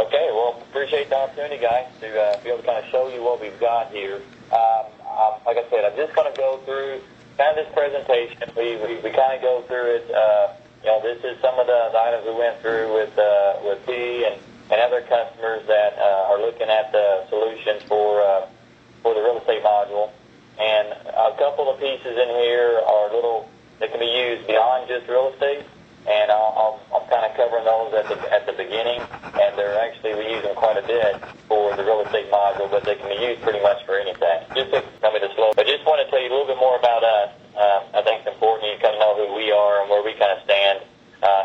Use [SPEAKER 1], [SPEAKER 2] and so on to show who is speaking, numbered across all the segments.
[SPEAKER 1] Okay, well, appreciate the opportunity, guys, to be able to kind of show you what we've got here. Like I said, I'm just going to go through kind of this presentation. We kind of go through it. This is some of the items we went through with P and other customers that are looking at the solutions for the real estate module. And a couple of pieces in here are that can be used beyond just real estate. And I'm kind of covering those at the beginning, and we use them quite a bit for the real estate module, but they can be used pretty much for anything. Just to tell me to slow. I just want to tell you a little bit more about us. I think it's important you kind of know who we are and where we kind of stand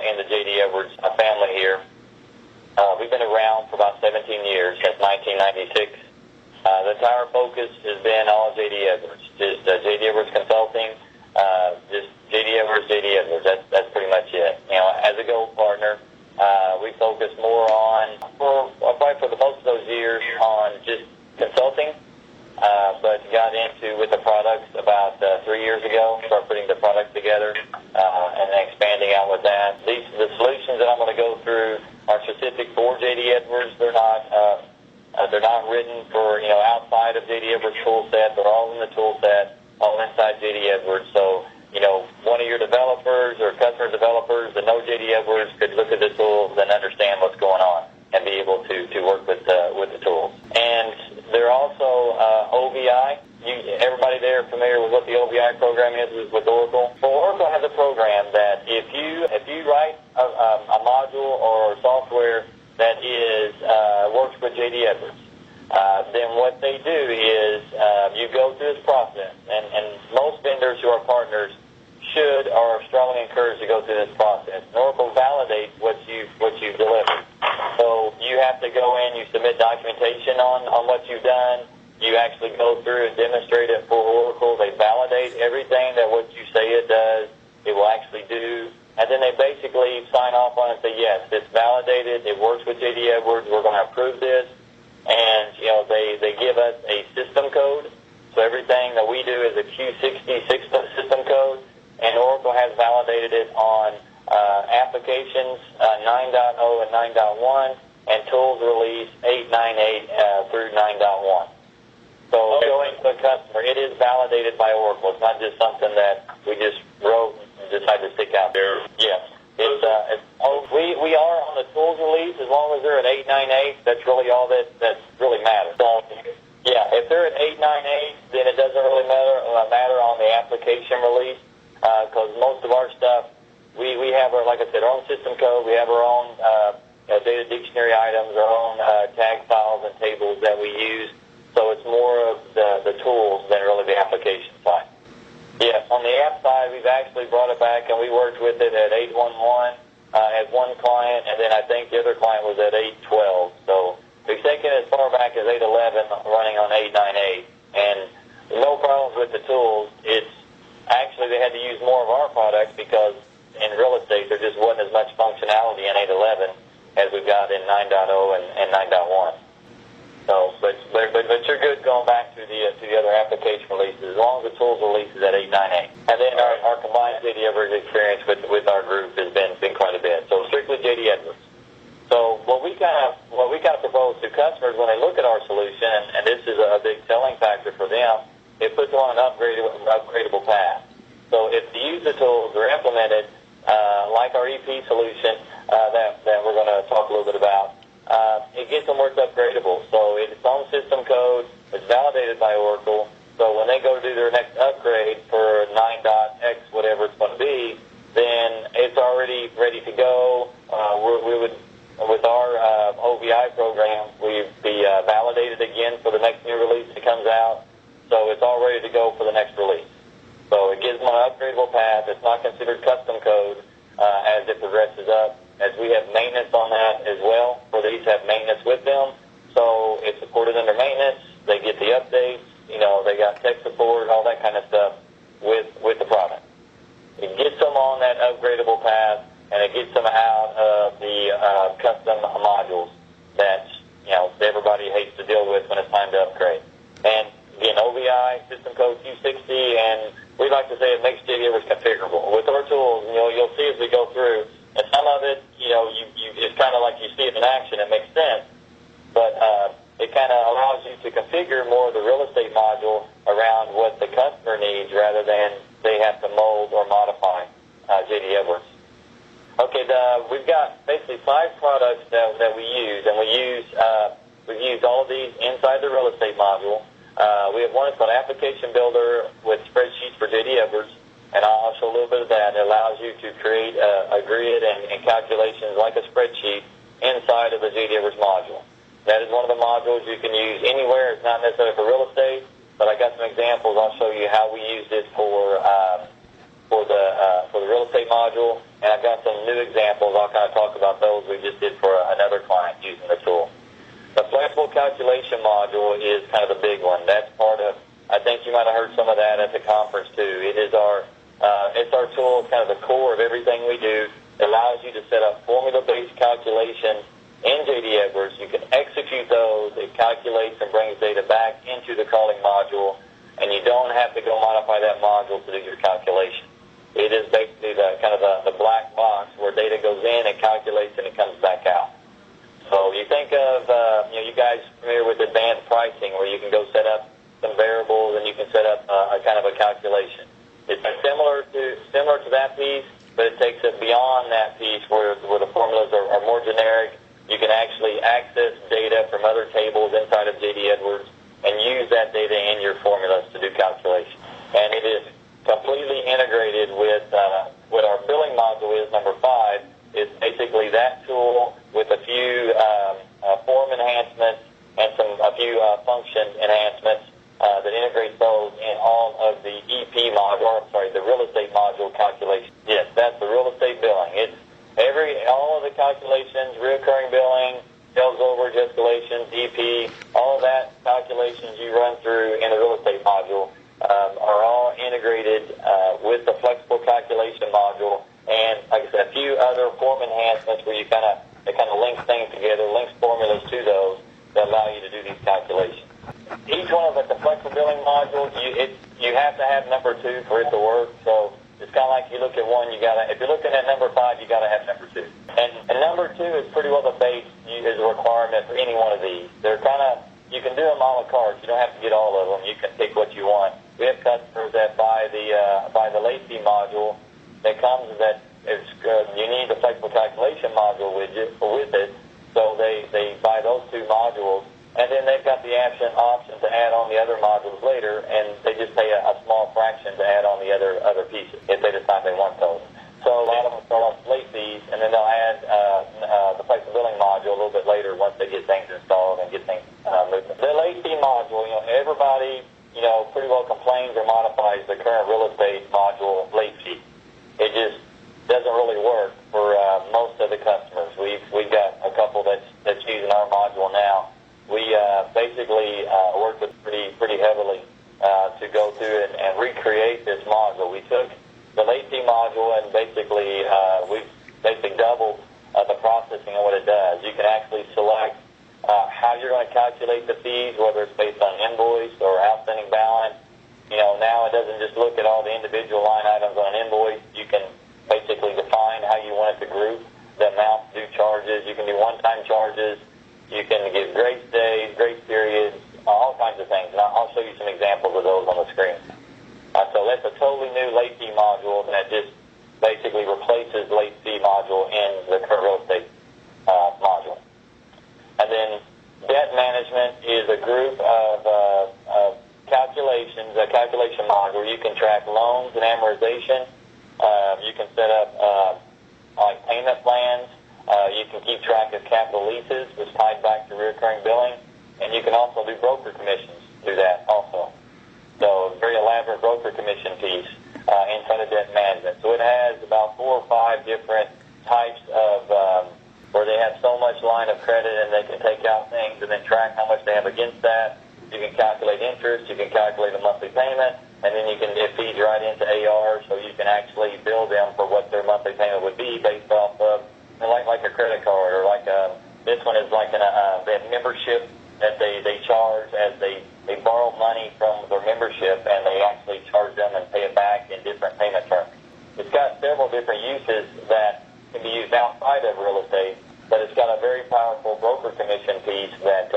[SPEAKER 1] in the J.D. Edwards family here. We've been around for about 17 years, since 1996. The entire focus has been all J.D. Edwards, just J.D. Edwards Consulting. Just J.D. Edwards, J.D. Edwards. That's pretty much it. As a Go partner, we focus more on, probably for the most of those years, on just consulting, but got into with the products about 3 years ago. Started putting the products together and then expanding out with that. The solutions that I'm going to go through are specific for J.D. Edwards. They're not written for outside of J.D. Edwards tool set. They're all in the tool set, all inside J.D. Edwards. So, one of your developers or customer developers that know J.D. Edwards could look at the tools and understand what's going on and be able to work with the tools. And they're also OVI. Everybody there familiar with what the OVI program is with Oracle? Well, Oracle has a program that if you write a module or software that works with J.D. Edwards, then what they do is you go through this process, and most vendors who are partners should or are strongly encouraged to go through this process. And Oracle validates what you've delivered. So you have to go in, you submit documentation on what you've done. You actually go through and demonstrate it for Oracle. They validate everything that what you say it does, it will actually do. And then they basically sign off on it and say, yes, it's validated, it works with J.D. Edwards, we're going to approve this. And, they give us a system code. So everything that we do is a Q60 system code. And Oracle has validated it on applications 9.0 and 9.1 and tools release 8.9.8 through 9.1. So going to a customer, it is validated by Oracle. It's not just something that we just wrote and decided to stick out there. Yes. We are on the tools release. As long as they're at 8.9.8, that's really all that really matters. So, yeah, if they're at 8.9.8, then it doesn't really matter on the application release, because most of our stuff, we have like I said, our own system code. We have our own data dictionary items, our own tag files and tables that we use. So it's more of the tools than really the application side. Yes, on the app side, we've actually brought it back, and we worked with it at 8.1.1 as one client, and then I think the other client was at 8.12. So we've taken it as far back as 8.11, running on 8.9.8, and no problems with the tools. It's actually they had to use more of our products because in real estate there just wasn't as much functionality in 8.11 as we've got in 9.0 and 9.1. So, but you're good going back to the other application releases as long as the tools release is at 8.9.8. And then our combined J.D. Edwards experience with our group has been quite a bit. So strictly J.D. Edwards. So what we kind of propose to customers when they look at our solution, and this is a big selling factor for them, it puts them on an upgradable path. So if they use the tools, they're implemented like our EP solution that we're going to talk a little bit about. It gets them worked upgradable. So it's its own system code. It's validated by Oracle. So when they go to do their next upgrade for 9.x, whatever it's going to be, then it's already ready to go. We would, with our OVI program, we'd be validated again for the next new release that comes out. So it's all ready to go for the next release. So it gives them an upgradable path. It's not considered custom code as it progresses up, as we have maintenance on that as well, for these have maintenance with them. So it's supported under maintenance. They get the updates. They got tech support, all that kind of stuff with the product. It gets them on that upgradable path, and it gets them out of the custom modules that everybody hates to deal with when it's time to upgrade. And again, OVI, system code Q60, and we like to say it makes J.D. Edwards configurable. With our tools, you'll see as we go through, and some of it, it's kind of like you see it in action. It makes sense, but it kind of allows you to configure more of the real estate module around what the customer needs rather than they have to mold or modify J.D. Edwards. Okay, we've got basically 5 products that we use, and we've used all of these inside the real estate module. We have one that's called Application Builder with spreadsheets for J.D. Edwards, and I'll show a little bit of that. It allows you to create a grid and calculations like a spreadsheet inside of the J.D. Edwards module. That is one of the modules you can use anywhere. It's not necessarily for real estate, but I got some examples. I'll show you how we used it for the real estate module, and I've got some new examples. I'll kind of talk about those we just did for another client using the tool. The flexible calculation module is kind of the big one. That's part of, I think you might have heard some of that at the conference too. It's our tool. It's kind of the core of everything we do. It allows you to set up formula-based calculations in J.D. Edwards. You can execute those. It calculates and brings data back into the calling module, and you don't have to go modify that module to do your calculation. It is basically the black box where data goes in, it calculates, and it comes back out. So you think of, you guys familiar with advanced pricing where you can go set up some variables and you can set up a kind of a calculation. It's similar to that piece, but it takes it beyond that piece where the formulas are more generic. You can actually access data from other tables inside of J.D. Edwards and use that data in your formulas to do calculations. And it is completely integrated with what our billing module is, number 5, is basically that tool with a few form enhancements and a few function enhancements that integrates those in all of the EP module, the real estate module calculation. Yes, that's the real estate billing. It's all of the calculations, recurring billing, sales overage escalations, EP, all of that calculations you run through in the real estate module are all integrated with the flexible calculation module, and like I said, a few other form enhancements where it kind of links things together, links formulas to those that allow you to do these calculations. Each one of the flexible billing modules, you have to have number 2 for it to work. So it's kind of like you look at one, if you're looking at number 5, you got to have number 2. And number 2 is pretty well the base is a requirement for any one of these. They're you can do them a la carte. You don't have to get all of them. You can pick what you want. We have customers that buy the late fee module that comes you need the flexible calculation module with it. So they buy those 2 modules, and then they've got the option to add on the other modules later, and they just pay a small fraction to add on the other pieces if they decide they want those. So a lot of them start off late fees, and then they'll add the flexible billing module a little bit later once they get things installed and get things moving. The late fee module, everybody pretty well complains or modifies the current real estate module late fee. It just doesn't really work for most of the customers. We've got a couple that's using our module now. We basically worked with pretty heavily to go through and recreate this module. We took the late fee module and basically we've doubled the processing of what it does. You can actually select how you're going to calculate the fees, whether it's based on invoice or outstanding balance. Now it doesn't just look at all the individual line items on an invoice. You can basically define how you want it to group the amounts due charges. You can do one-time charges. You can give grace days, grace periods, all kinds of things. And I'll show you some examples of those on the screen. So that's a totally new late fee module that just basically replaces late fee module in the current real estate module. And then debt management is a group of calculations, a calculation module where you can track loans and amortization. You can set up like payment plans. You can keep track of capital leases, which ties back to recurring billing. And you can also do broker commissions through that also. So very elaborate broker commission piece inside of debt management. So it has about 4 or 5 different types of where they have so much line of credit and they can take out things and then track how much they have against that. You can calculate interest, you can calculate a monthly payment, and then it feeds right into AR, so you can actually bill them for what their monthly payment would be based off of, like a credit card, or this one is like they have membership that they charge as they borrow money from their membership, and they actually charge them and pay it back in different payment terms. It's got several different uses that can be used outside of real estate, but it's got a very powerful broker commission piece that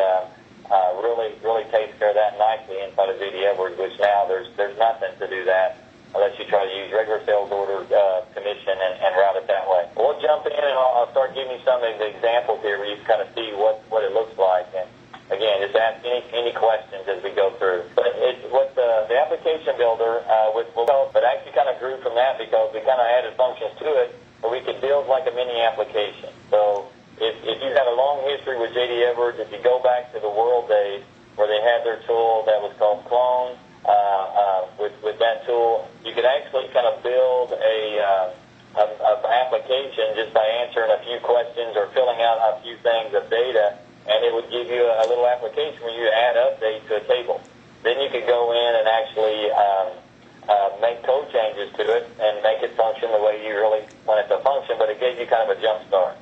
[SPEAKER 1] really takes care of that nicely inside of VD Edwards, which now there's nothing to do that unless you try to use regular sales order commission and route it that way. We'll jump in and I'll start giving you some of the examples here where you can kind of see what it looks like. And again, just ask any questions as we go through. But what the application builder but actually kind of grew from that because we kind of added functions to it where we could build like a mini application. So if you've got a long history with J.D. Edwards, if you go back to the World Days where they had their tool that was called Clone, with that tool, you could actually kind of build a application just by answering a few questions or filling out a few things of data, and it would give you a little application where you add updates to a table. Then you could go in and actually make code changes to it and make it function the way you really want it to function, but it gave you kind of a jump start.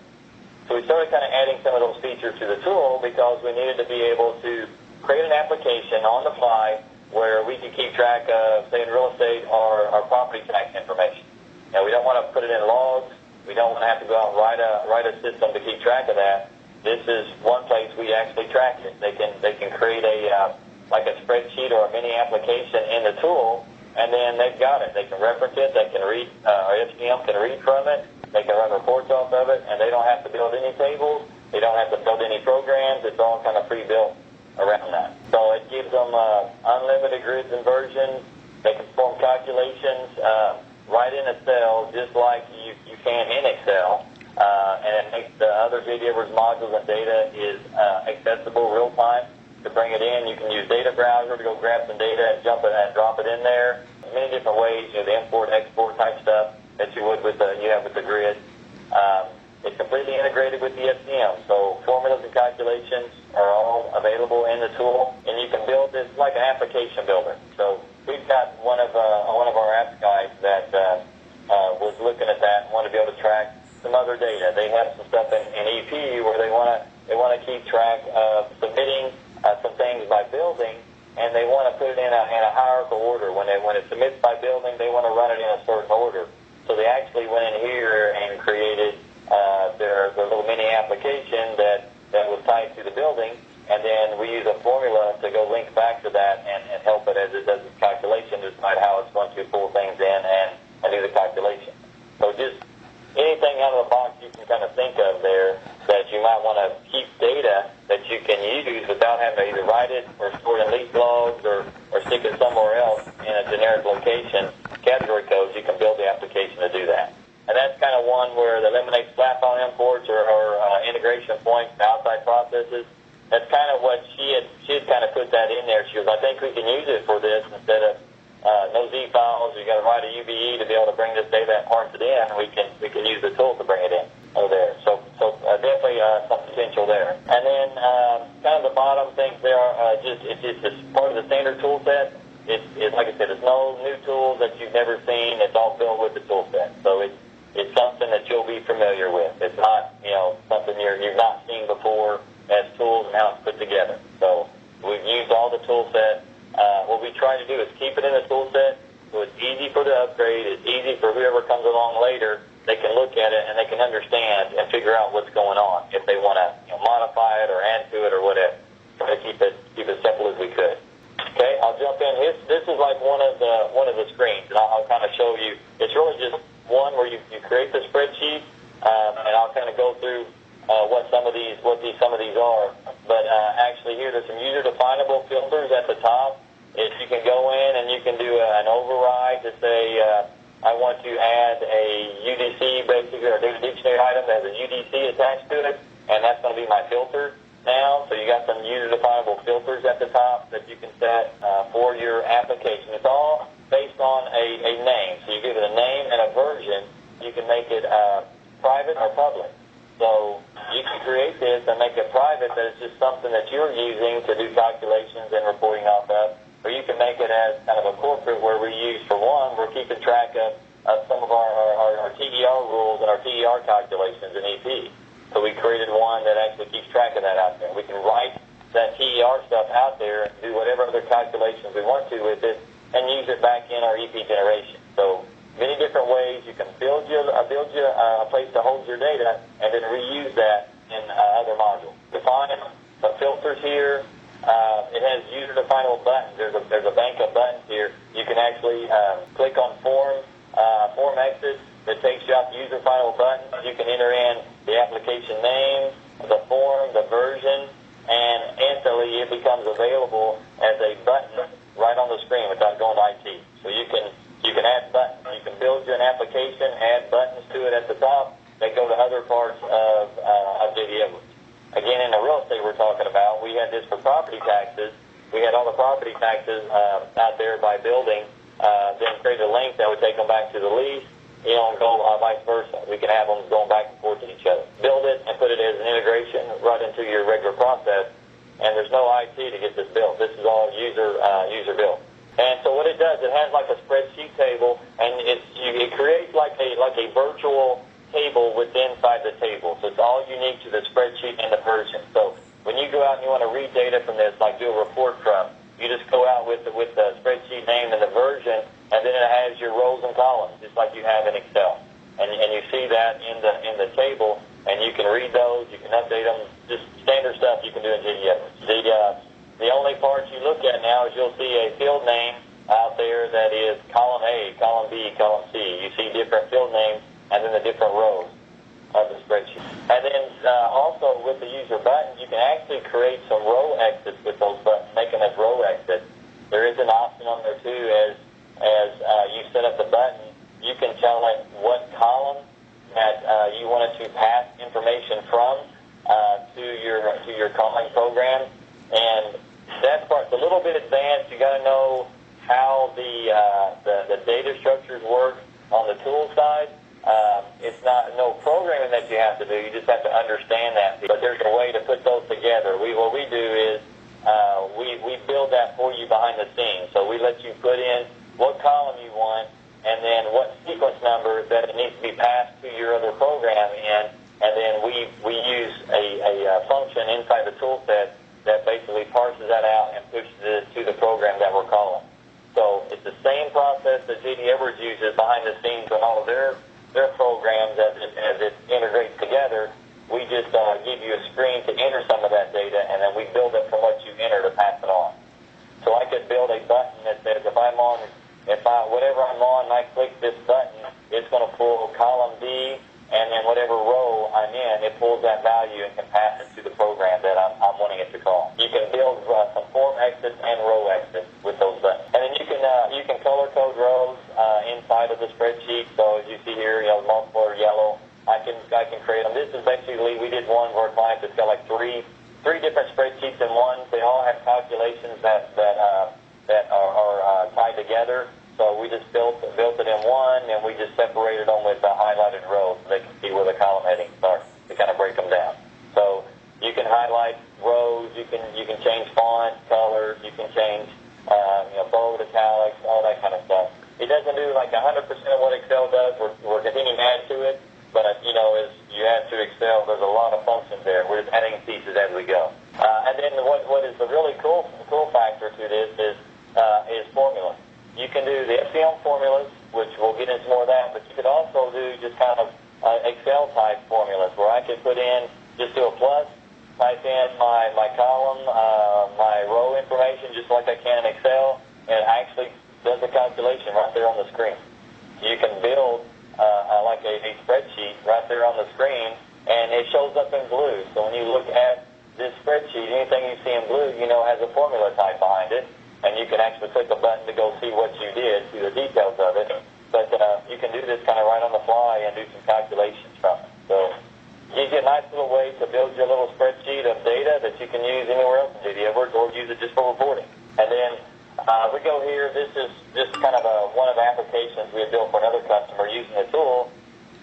[SPEAKER 1] So we started kind of adding some of those features to the tool because we needed to be able to create an application on the fly where we can keep track of, say, in real estate, our property tax information. Now, we don't want to put it in logs. We don't want to have to go out and write a system to keep track of that. This is one place we actually track it. They can create like a spreadsheet or a mini application in the tool, and then they've got it. They can reference it. They can read, our FCM can read from it. They can run reports off of it, and they don't have to build any tables. They don't have to build any programs. It's all kind of pre-built around that. So it gives them unlimited grids and versions. They can perform calculations right in Excel, just like you can in Excel. And it makes the other J.D. Edwards modules and data is accessible real time. To bring it in, you can use Data Browser to go grab some data and jump it and drop it in there. Many different ways, the import, export type stuff that you would with you have with the grid. It's completely integrated with the FCM, so formulas and calculations are all available in the tool, and you can build this like an application builder. So we've got one of our apps guys that was looking at that and wanted to be able to track some other data. They have some stuff in EP where they want to keep track of submitting some things by building, and they want to put it in a hierarchical order. When it submits by building, they want to run it in a certain order. So they actually went in here and created their little mini application that was tied to the building, and then we use a formula to go link back to that and help it as it does its calculation to decide how it's going to pull things in and do the calculation. So just anything out of the box you can kind of think of there that you might want to keep data that you can use without having to either write it or store it in lease logs or stick it somewhere else in a generic location, category codes, you can build the application to do that. And that's kind of one where it eliminates flat file imports or integration points to outside processes. That's kind of what she had kind of put that in there. She was, I think we can use it for this instead of no Z files. You got to write a UBE to be able to bring this data and parse it in. We can use the tool to bring it in over there. So definitely some potential there. And then kind of the bottom things there are it's just part of the standard tool set. It's like I said, it's no new tools that you've never seen. It's all built with the tool set. So it's something that you'll be familiar with. It's not, something you've not seen before as tools and how it's put together. So we've used all the tool set. What we try to do is keep it in the tool set so it's easy for the upgrade. It's easy for whoever comes along later. They can look at it and they can understand and figure out what's going on if they want to modify it or add to it or whatever. Try to keep it simple as we could. Okay, I'll jump in. This is like one of the screens, and I'll kind of show you. It's really just one where you create the spreadsheet, and I'll kind of go through what some of these are. But actually, here there's some user definable filters at the top. If you can go in and you can do an override to say I want to add a UDC, basically, or data dictionary item that has a UDC attached to it, and that's going to be my filter now. So you got some user definable filters at the top that you can set for your application. It's all based on a name. So you give it a name and a version. You can make it private or public. So you can create this and make it private, that it's just something that you're using to do calculations and reporting off of. Or you can make it as kind of a corporate where we use, for one, we're keeping track of some of our TER rules and our TER calculations in EP. So we created one that actually keeps track of that out there. We can write that TER stuff out there and do whatever other calculations we want to with it and use it back in our EP generation. So many different ways you can build you a place to hold your data and then reuse that in other modules. Define some filters here. It has user-definable buttons. There's a bank of buttons here. You can actually click on form exit that takes you out to user-definable buttons. You can enter in the application name, the form, the version, and instantly it becomes available as a button right on the screen without going to IT. So you can add buttons. You can build you an application, add buttons to it at the top that go to other parts of JD Edwards. Again, in the real estate we're talking about, we had this for property taxes. We had all the property taxes out there by building, then create a link that would take them back to the lease, and go vice versa. We can have them going back and forth to each other. Build it and put it as an integration right into your regular process, and there's no IT to get this built. This is all user built. And so what it does, it has like a spreadsheet table, and it creates like a virtual table inside the table. So it's all unique to the spreadsheet and the version. So when you go out and you want to read data from this, like do a report from, you just go out with the spreadsheet name and the version, and then it has your rows and columns, just like you have in Excel. And you see that in the table, and you can read those, you can update them, just standard stuff you can do in JD. The only part you look at now is you'll see a field name out there that is column A, column B, column C. You see different field names and then the different rows of the spreadsheet. And then also with the user button, you can actually create some row exits with those buttons, make them as row exits. There is an option on there too as you set up the button, you can tell it what column that you want it to pass information from to your calling program. And that part's a little bit advanced. You got to know how the data structures work on the tool side. It's not no programming that you have to do. You just have to understand that. But there's a way to put those together. What we do is we build that for you behind the scenes. So we let you put in what column you want and then what sequence number that it needs to be passed to your other program in. And then we use a function inside the tool set that basically parses that out and pushes it to the program that we're calling. So it's the same process that JD Edwards uses behind the scenes on all of their programs as it integrates together. We just give you a screen to enter some of that data, and then we build it from what you enter to pass it on. So I could build a button that says whatever I'm on, and I click this button, it's going to pull column D, and then whatever row I'm in, it pulls that value and can pass it to the program that I'm wanting it to call. You can build some form exits and row exits with those buttons. And then you can color code rows inside of the spreadsheet. So as you see here, multiple are yellow. I can create them. This is basically, we did one for a client that's got like three different spreadsheets in one. They all have calculations that are tied together. So we just built it in one, and we just separated them with highlighted rows so they can see where the column headings are to kind of break them down. So you can highlight rows, you can change font, colors, you can change bold, italics, all that kind of stuff. It doesn't do like 100% of what Excel does. We're continuing to add to it, but as you add to Excel, there's a lot of functions there. We're just adding pieces as we go. And then what is the really cool factor to this is formulas. You can do the FCM formulas, which we'll get into more of that, but you could also do just kind of Excel-type formulas where I could put in, just do a plus, type in my column, my row information, just like I can in Excel, and it actually does the calculation right there on the screen. You can build like a spreadsheet right there on the screen, and it shows up in blue. So when you look at this spreadsheet, anything you see in blue, has a formula type behind it. And you can actually click a button to go see what you did, see the details of it. But you can do this kind of right on the fly and do some calculations from it. So it gives you a nice little way to build your little spreadsheet of data that you can use anywhere else in JD Edwards or use it just for reporting. And then we go here. This is just kind of one of the applications we had built for another customer using the tool.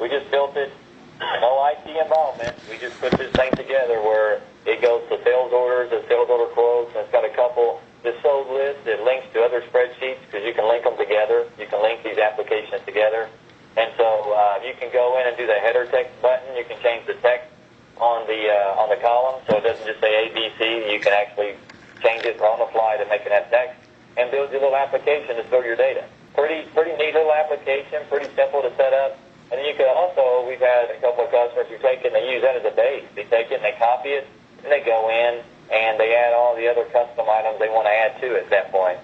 [SPEAKER 1] We just built it, no IT involvement. We just put this thing together where it goes to sales orders and sales order quotes, and it's got a couple. This sold list, it links to other spreadsheets because you can link them together. You can link these applications together. And so you can go in and do the header text button. You can change the text on the column so it doesn't just say ABC. You can actually change it on the fly to make it have text and build your little application to store your data. Pretty neat little application, pretty simple to set up. And then you could also, we've had a couple of customers who take it and they use that as a base. They take it and they copy it, and they go in and they add all the other custom items they want to add to it at that point.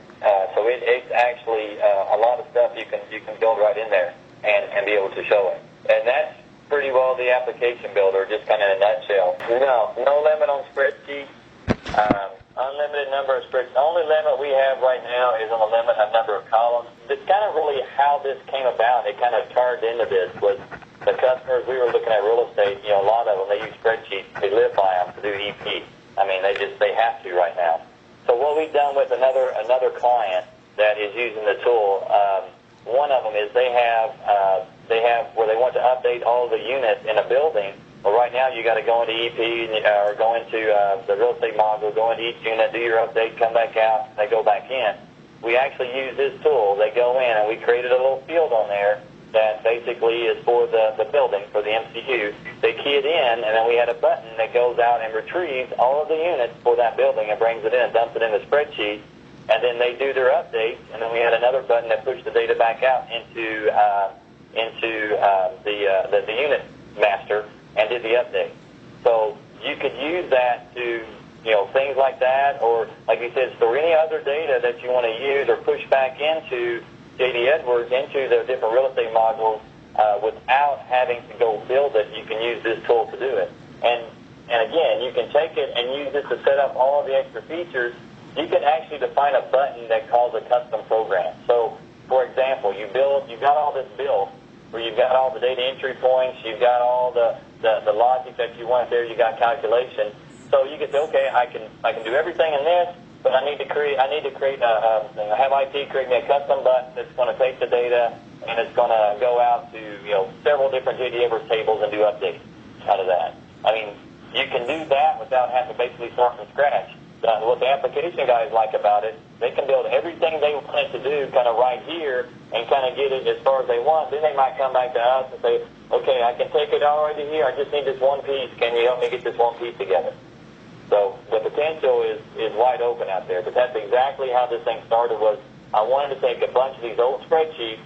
[SPEAKER 1] So it's actually a lot of stuff you can build right in there and be able to show it. And that's pretty well the application builder, just kind of in a nutshell. No limit on spreadsheets. Unlimited number of spreadsheets. The only limit we have right now is on the limit of number of columns. It's kind of really how this came about. It kind of turned into this was the customers, we were looking at real estate, a lot of them, they use spreadsheets. They live by them to do EP. I mean, they have to right now. So what we've done with another client that is using the tool, one of them is they have where they want to update all the units in a building. Well, right now you got to go into EP or go into the real estate module, go into each unit, do your update, come back out, and they go back in. We actually use this tool. They go in, and we created a little field on there that basically is for the building, for the MCU. They key it in, and then we had a button that goes out and retrieves all of the units for that building and brings it in and dumps it in the spreadsheet. And then they do their updates, and then we had another button that pushed the data back out into the unit master and did the update. So you could use that to, things like that, or like you said, store any other data that you want to use or push back into J.D. Edwards, into the different real estate modules without having to go build it. You can use this tool to do it. And again, you can take it and use it to set up all of the extra features. You can actually define a button that calls a custom program. So, for example, you've got all this built, where you've got all the data entry points, you've got all the logic that you want there, you got calculation. So you can say, okay, I can do everything in this, but I need to create have IT create me a custom button that's going to take the data and it's going to go out to several different J.D. Edwards tables and do updates out of that. I mean, you can do that without having to basically start from scratch. What the application guys like about it, they can build everything they want it to do kind of right here and kind of get it as far as they want. Then they might come back to us and say, okay, I can take it already here. I just need this one piece. Can you help me get this one piece together? So the potential is wide open out there. But that's exactly how this thing started. Was I wanted to take a bunch of these old spreadsheets,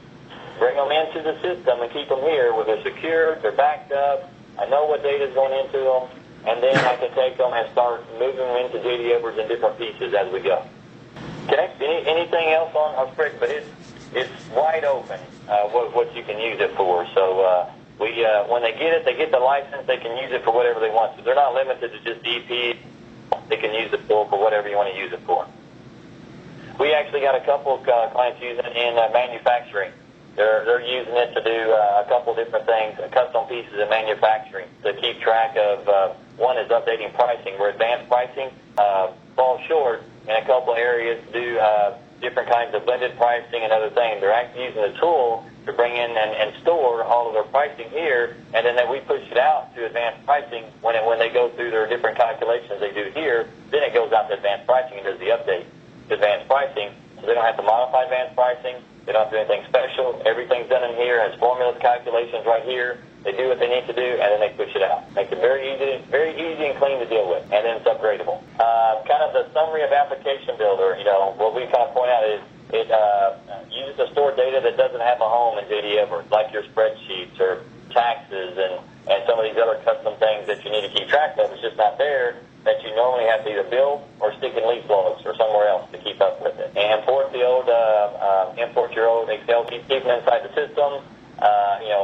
[SPEAKER 1] bring them into the system and keep them here where they're secured, they're backed up. I know what data is going into them. And then I can take them and start moving them into J.D. Edwards in different pieces as we go. Okay, anything else on spreadsheet? But it's wide open what you can use it for. So when they get the license, they can use it for whatever they want. So they're not limited to just EP. They can use the tool for whatever you want to use it for. We actually got a couple of clients using it in manufacturing. They're using it to do a couple different things, custom pieces in manufacturing to keep track of. One is updating pricing, where advanced pricing falls short in a couple areas to do different kinds of blended pricing and other things. They're actually using the tool to bring in and store all of their pricing here, and then we push it out to advanced pricing. When they go through their different calculations they do here, then it goes out to advanced pricing and does the update to advanced pricing. So they don't have to modify advanced pricing. They don't have to do anything special. Everything's done in here, has formulas, calculations right here. They do what they need to do, and then they push it out. Makes it very easy and clean to deal with, and then it's upgradable. Kind of the summary of application builder, what we kind of point out is it uses to store data that doesn't have a home in J.D. Edwards, like your spreadsheets or taxes and some of these other custom things that you need to keep track of. It's just not there, that you normally have to either build or stick in leaf logs or somewhere else to keep up with it. And import your old Excel sheet, keep it inside the system.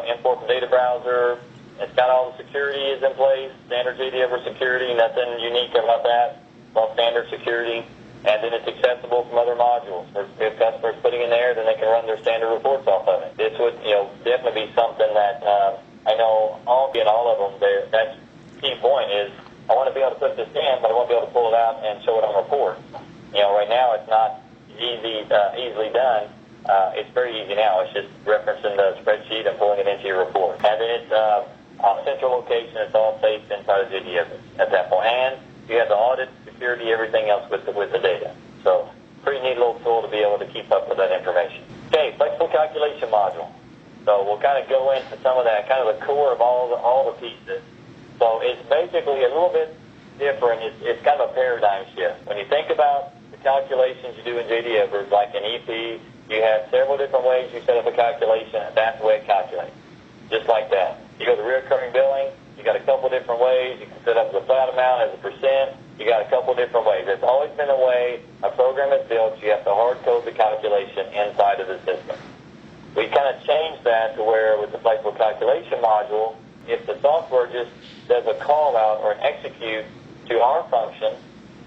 [SPEAKER 1] Import the data browser. It's got all the security is in place, standard J.D. Edwards security, nothing unique about that. It's all standard security. And then it's accessible from other modules. If customers putting in there, then they can run their standard reports off of it. This would, definitely be something that I know all of them. That's key point is I want to be able to put this in, but I want to be able to pull it out and show it on reports. Right now it's not easily done. It's very easy now. It's just referencing the spreadsheet and pulling it into your report. And then it's a central location. It's all safe inside of J.D. Edwards at that point. And you have the audit, security, everything else with the data. So pretty neat little tool to be able to keep up with that information. Okay, flexible calculation module. So we'll kind of go into some of that, kind of the core of all the pieces. So it's basically a little bit different. It's kind of a paradigm shift. When you think about the calculations you do in J.D. Edwards, like in EP, you have several different ways you set up a calculation, and that's the way it calculates. just like that. You go to recurring billing, you got a couple different ways. You can set up the flat amount as a percent. You got a couple different ways. It's always been a way a program is built. You have to hard code the calculation inside of the system. We kind of changed that to where with the flexible calculation module, if the software just does a call out or an execute to our function,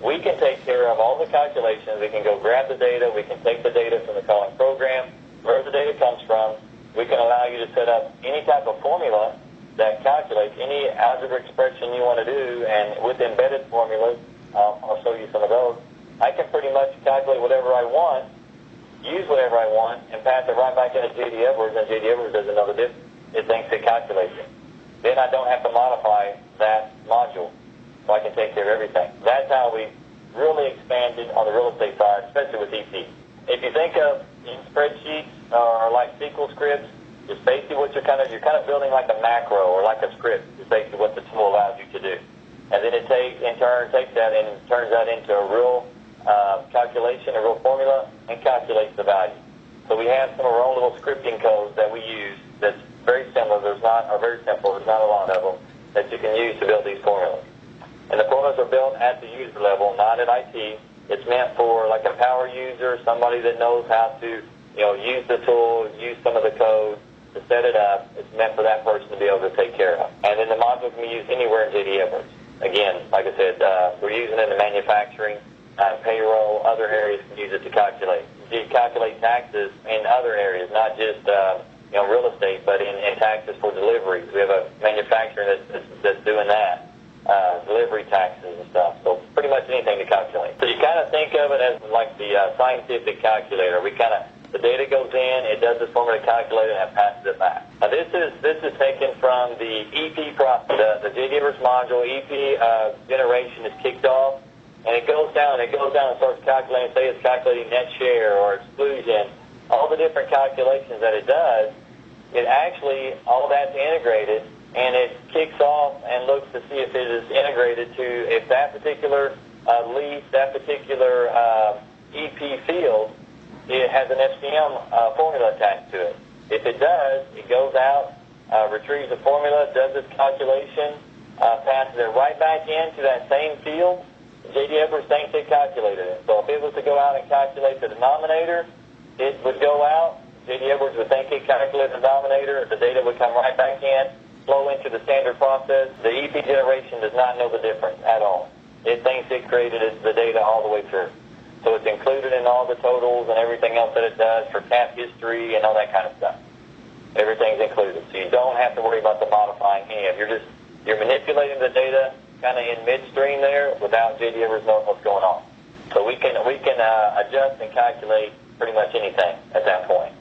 [SPEAKER 1] we can take care of all the calculations. We can go grab the data. We can take the data from the calling program, wherever the data comes from. We can allow you to set up any type of formula that calculates any algebra expression you want to do, and with embedded formulas, I'll show you some of those. I can pretty much calculate whatever I want, use whatever I want, and pass it right back into JD Edwards, and JD Edwards doesn't know the difference. It thinks it calculates it. Then I don't have to modify that module, so I can take care of everything. That's how we really expanded on the real estate side, especially with EP. If you think of in spreadsheets or like SQL scripts, it's basically what you're kind of building like a macro or like a script. It's basically what the tool allows you to do. And then it takes that and turns that into a real calculation, a real formula, and calculates the value. So we have some of our own little scripting codes that we use that's very similar. Very simple. There's not a lot of them that you can use to build these formulas. And the formulas are built at the user level, not at IT. It's meant for like a power user, somebody that knows how to, use the tool, use some of the code to set it up. It's meant for that person to be able to take care of. And then the module can be used anywhere in JD Edwards. Again, like I said, we're using it in manufacturing, payroll, other areas can use it to calculate. You calculate taxes in other areas, not just real estate, but in taxes for deliveries. We have a manufacturer that's doing that. Delivery taxes and stuff. So pretty much anything to calculate. So you kind of think of it as like the scientific calculator. The data goes in, it does this formula calculator, and it passes it back. Now this is taken from the EP process. The JD Edwards module EP generation is kicked off, and it goes down and starts calculating. Say it's calculating net share or exclusion, all the different calculations that it does. It actually all that's integrated. And it kicks off and looks to see if it is integrated to if that particular lease, that particular EP field, it has an FCM formula attached to it. If it does, it goes out, retrieves the formula, does its calculation, passes it right back into that same field. JD Edwards thinks it calculated it. So if it was to go out and calculate the denominator, it would go out. JD Edwards would think it calculated the denominator. The data would come right back in, flow into the standard process. The EP generation does not know the difference at all. It thinks it created the data all the way through. So it's included in all the totals and everything else that it does for cap history and all that kind of stuff. Everything's included. So you don't have to worry about the modifying any of it. You're manipulating the data kind of in midstream there without JD Edwards knowing what's going on. So we can adjust and calculate pretty much anything at that point.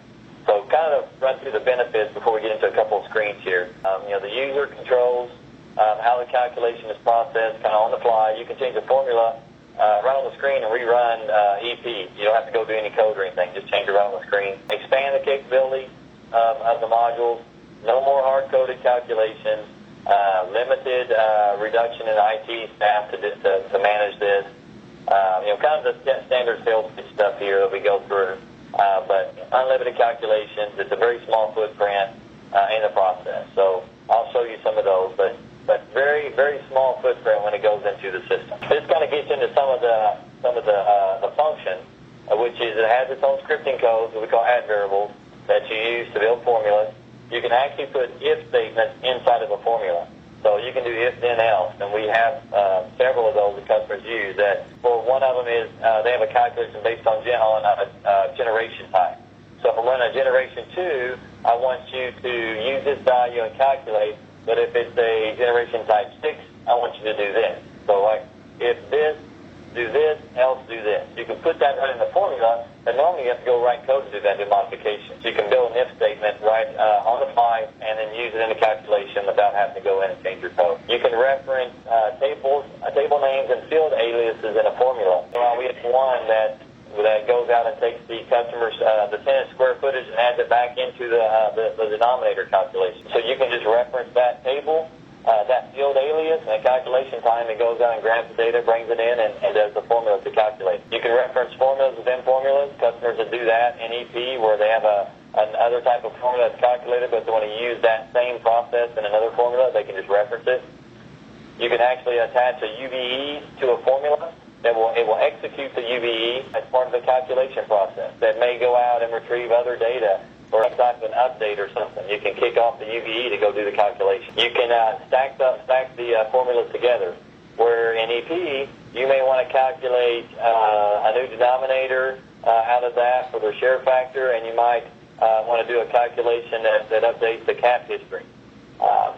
[SPEAKER 1] So kind of run through the benefits before we get into a couple of screens here. The user controls how the calculation is processed kind of on the fly. You can change the formula right on the screen and rerun EP. You don't have to go do any code or anything. Just change it right on the screen. Expand the capability of the modules. No more hard-coded calculations. Limited reduction in IT staff to manage this. Kind of the standard sales pitch stuff here that we go through. But unlimited calculations, it's a very small footprint in the process. So I'll show you some of those, but very, very small footprint when it goes into the system. This kind of gets into some of the function, which is it has its own scripting codes that we call add variables that you use to build formulas. You can actually put if statements inside of a formula. So you can do if, then, else, and we have several of those that customers use. That for one of them is they have a calculation based on generation type. So if I'm running a generation 2, I want you to use this value and calculate. But if it's a generation type 6, I want you to do this. So like if this, do this, else do this. You can put that right in the formula, but normally you have to go write code to do that, do modifications. So you can build an if statement right on the fly and then use it in the calculation without having to go in and change your code. You can reference table names and field aliases in a formula. We have one that goes out and takes the customer's the tenant square footage and adds it back into the denominator calculation. So you can just reference that table, that field alias, and a calculation time. It goes out and grabs the data, brings it in, and does the formula to calculate. You can reference formulas within formulas. Customers that do that in EP where they have a another type of formula that's calculated, but they want to use that same process in another formula, they can just reference it. You can actually attach a UVE to a formula that it will execute the UVE as part of the calculation process. That may go out and retrieve other data or some type of an update or something. You can kick off the UVE to go do the calculation. You can stack the formulas together, where in EP, you may want to calculate a new denominator out of that for the share factor, and you might want to do a calculation that updates the cap history.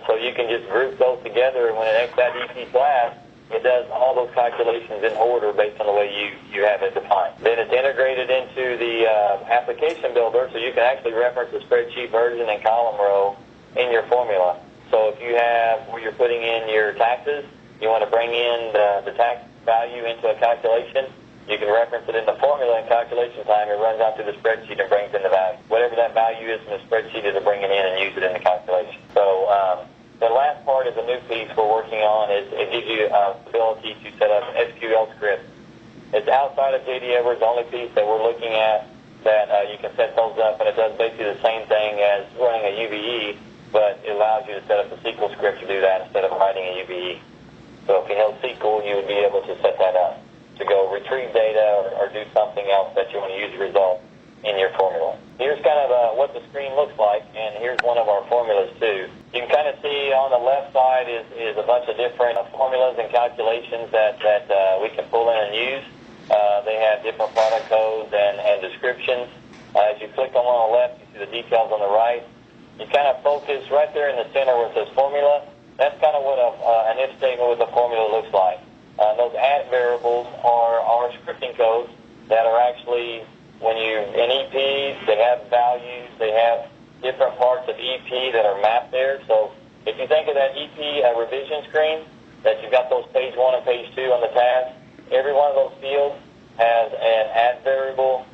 [SPEAKER 1] So you can just group those together, and when it exits that EP class, it does all those calculations in order based on the way you have it defined. Then it's integrated into the application builder, so you can actually reference the spreadsheet version and column row in your formula. So if you have where you're putting in your taxes, you want to bring in the tax value into a calculation, you can reference it in the formula, and calculation time, it runs out to the spreadsheet and brings in the value. Whatever that value is in the spreadsheet, it'll bring it in and use it in the calculation. So the last part is a new piece we're working on. It gives you the ability to set up SQL scripts. It's outside of J.D. Edwards, the only piece that we're looking at that you can set those up, and it does basically the same thing as running a UVE, but it allows you to set up a SQL script to do that instead of writing a UVE. So if you know SQL, you would be able to set that up to go retrieve data or do something else that you want to use the result in your formula. Here's kind of what the screen looks like, and here's one of our formulas too. You can kind of see on the left side is a bunch of different formulas and calculations that we can pull in and use. They have different product codes and descriptions. As you click on the left, you see the details on the right. You kind of focus right there in the center where it says formula. That's kind of what an if statement with a formula looks like. Those add variables are scripting codes that are actually, when you, in EPs, they have values, they have different parts of EP that are mapped there. So if you think of that EP revision screen, that you've got those page 1 and page 2 on the tab, every one of those fields has an add variable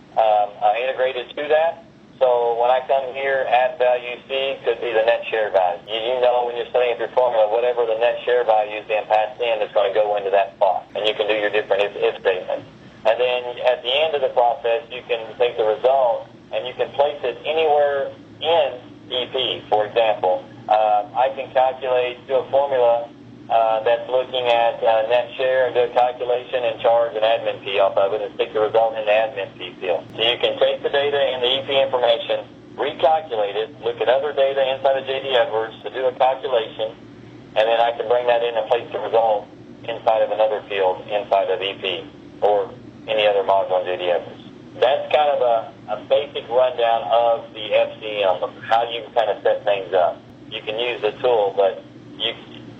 [SPEAKER 1] integrated to that. So when I come here, add value C could be the net share value. You know when you're setting up your formula, whatever the net share value is being passed in, it's going to go into that spot. And you can do your different if statements. And then at the end of the process, you can take the result and you can place it anywhere in EP. For example, I can calculate, do a formula that's looking at net share and do a calculation and charge an admin fee off of it and stick the result in the admin fee field. So you can take the data and the EP information, recalculate it, look at other data inside of J.D. Edwards to do a calculation, and then I can bring that in and place the result inside of another field inside of EP or any other module in J.D. Edwards. That's kind of a basic rundown of the FCM, of how you kind of set things up. You can use the tool, but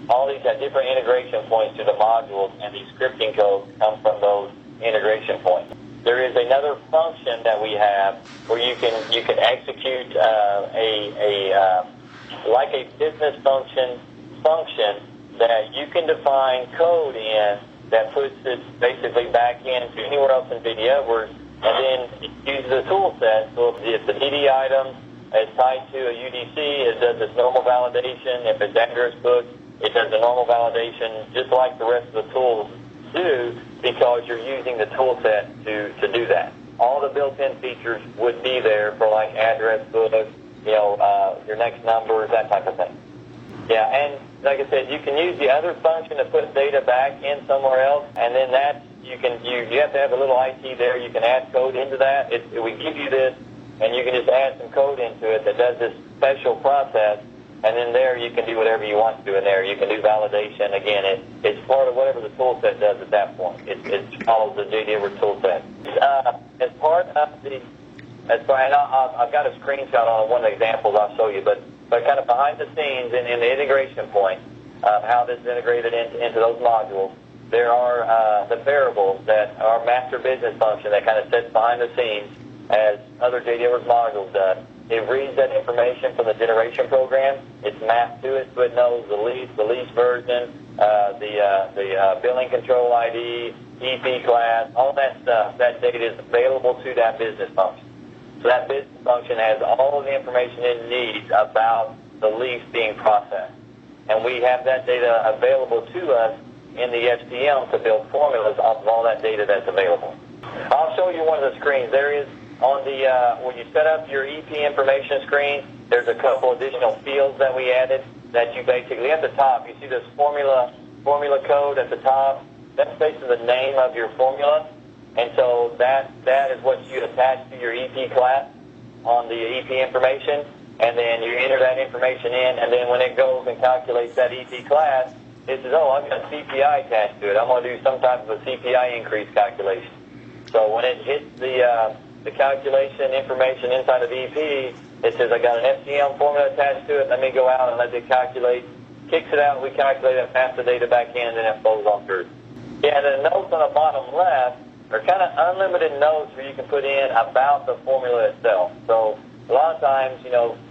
[SPEAKER 1] all these have different integration points to the modules, and these scripting codes come from those integration points. There is another function that we have where you can execute like a business function that you can define code in that puts it basically back into anywhere else in J.D. Edwards, and then it uses a tool set. So if the DD item is tied to a UDC, it does its normal validation. If it's address book, it does the normal validation just like the rest of the tools do, because you're using the tool set to do that. All the built-in features would be there for like address book, your next numbers, that type of thing. Yeah, and like I said, you can use the other function to put data back in somewhere else, and then that you have to have a little IT there. You can add code into that. We give you this, and you can just add some code into it that does this special process. And then there you can do whatever you want to do in there. You can do validation. Again, it's part of whatever the tool set does at that point. It follows the J.D. Edwards tool set. As part of I've got a screenshot on one of the examples I'll show you, but kind of behind the scenes in the integration point of how this is integrated into those modules, there are the variables that are master business function that kind of sits behind the scenes as other J.D. Edwards modules does. It reads that information from the generation program. It's mapped to it, so it knows the lease version, the billing control ID, EP class, all that stuff. That data is available to that business function. So that business function has all of the information it needs about the lease being processed. And we have that data available to us in the FCM to build formulas off of all that data that's available. I'll show you one of the screens. There is on the when you set up your EP information screen, there's a couple additional fields that we added that you basically, at the top, you see this formula code at the top. That's basically the name of your formula. And so that is what you attach to your EP class on the EP information. And then you enter that information in, and then when it goes and calculates that EP class, it says, oh, I've got CPI attached to it. I'm going to do some type of a CPI increase calculation. So when it hits the calculation information inside of EP, it says, I got an FCM formula attached to it. Let me go out and let it calculate. Kicks it out, we calculate it, pass the data back in, and it flows on through. Yeah, and the notes on the bottom left are kind of unlimited notes where you can put in about the formula itself. So a lot of times,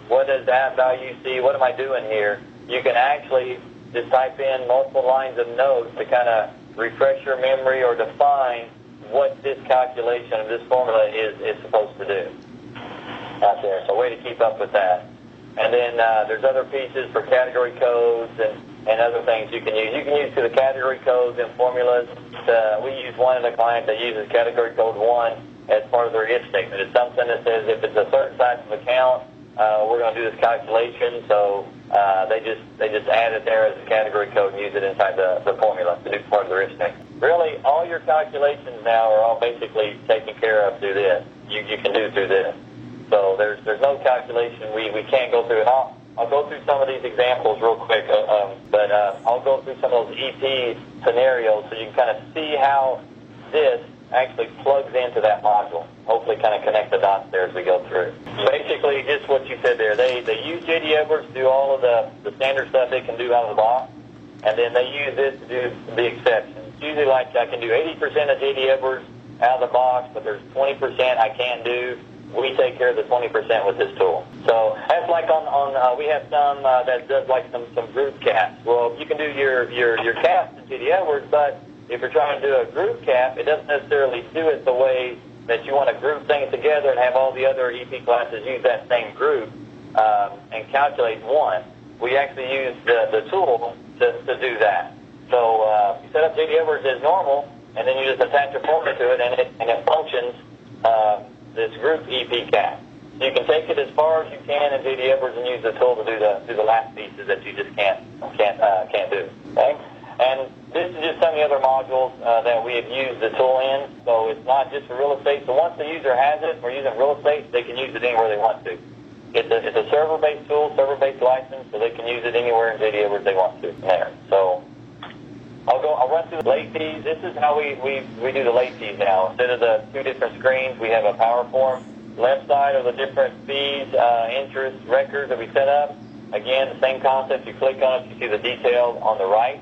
[SPEAKER 1] what does that value see? What am I doing here? You can actually just type in multiple lines of notes to kind of refresh your memory or define what this calculation of this formula is supposed to do out there. So a way to keep up with that. And then there's other pieces for category codes and other things you can use. You can use to the category codes and formulas. We use one in a client that uses category code 1 as part of their if statement. It's something that says if it's a certain type of account, we're going to do this calculation. So they just add it there as a category code and use it inside the formula to do part of their if statement. Really, all your calculations now are all basically taken care of through this. You can do through this. So there's no calculation we can't go through. And I'll go through some of these examples real quick, but I'll go through some of those EP scenarios so you can kind of see how this actually plugs into that module. Hopefully kind of connect the dots there as we go through. Basically, just what you said there. They use J.D. Edwards to do all of the standard stuff they can do out of the box, and then they use this to do the exceptions. Usually like I can do 80% of J.D. Edwards out of the box, but there's 20% I can't do. We take care of the 20% with this tool. So that's like on we have some that does like some group caps. Well, you can do your caps in J.D. Edwards, but if you're trying to do a group cap, it doesn't necessarily do it the way that you want to group things together and have all the other EP classes use that same group and calculate one. We actually use the tool to do that. So you set up J.D. Edwards as normal, and then you just attach a formula to it, and it functions this group EP cap. So you can take it as far as you can in J.D. Edwards and use the tool to do the last pieces that you just can't do. Okay? And this is just some of the other modules that we have used the tool in. So it's not just for real estate. So once the user has it, we're using real estate, they can use it anywhere they want to. It's a server-based tool, server-based license, so they can use it anywhere in J.D. Edwards they want to there. So I'll run through the late fees. This is how we do the late fees now. Instead of the two different screens, we have a power form. Left side are the different fees, interest, records that we set up. Again, the same concept. You click on it, you see the details on the right.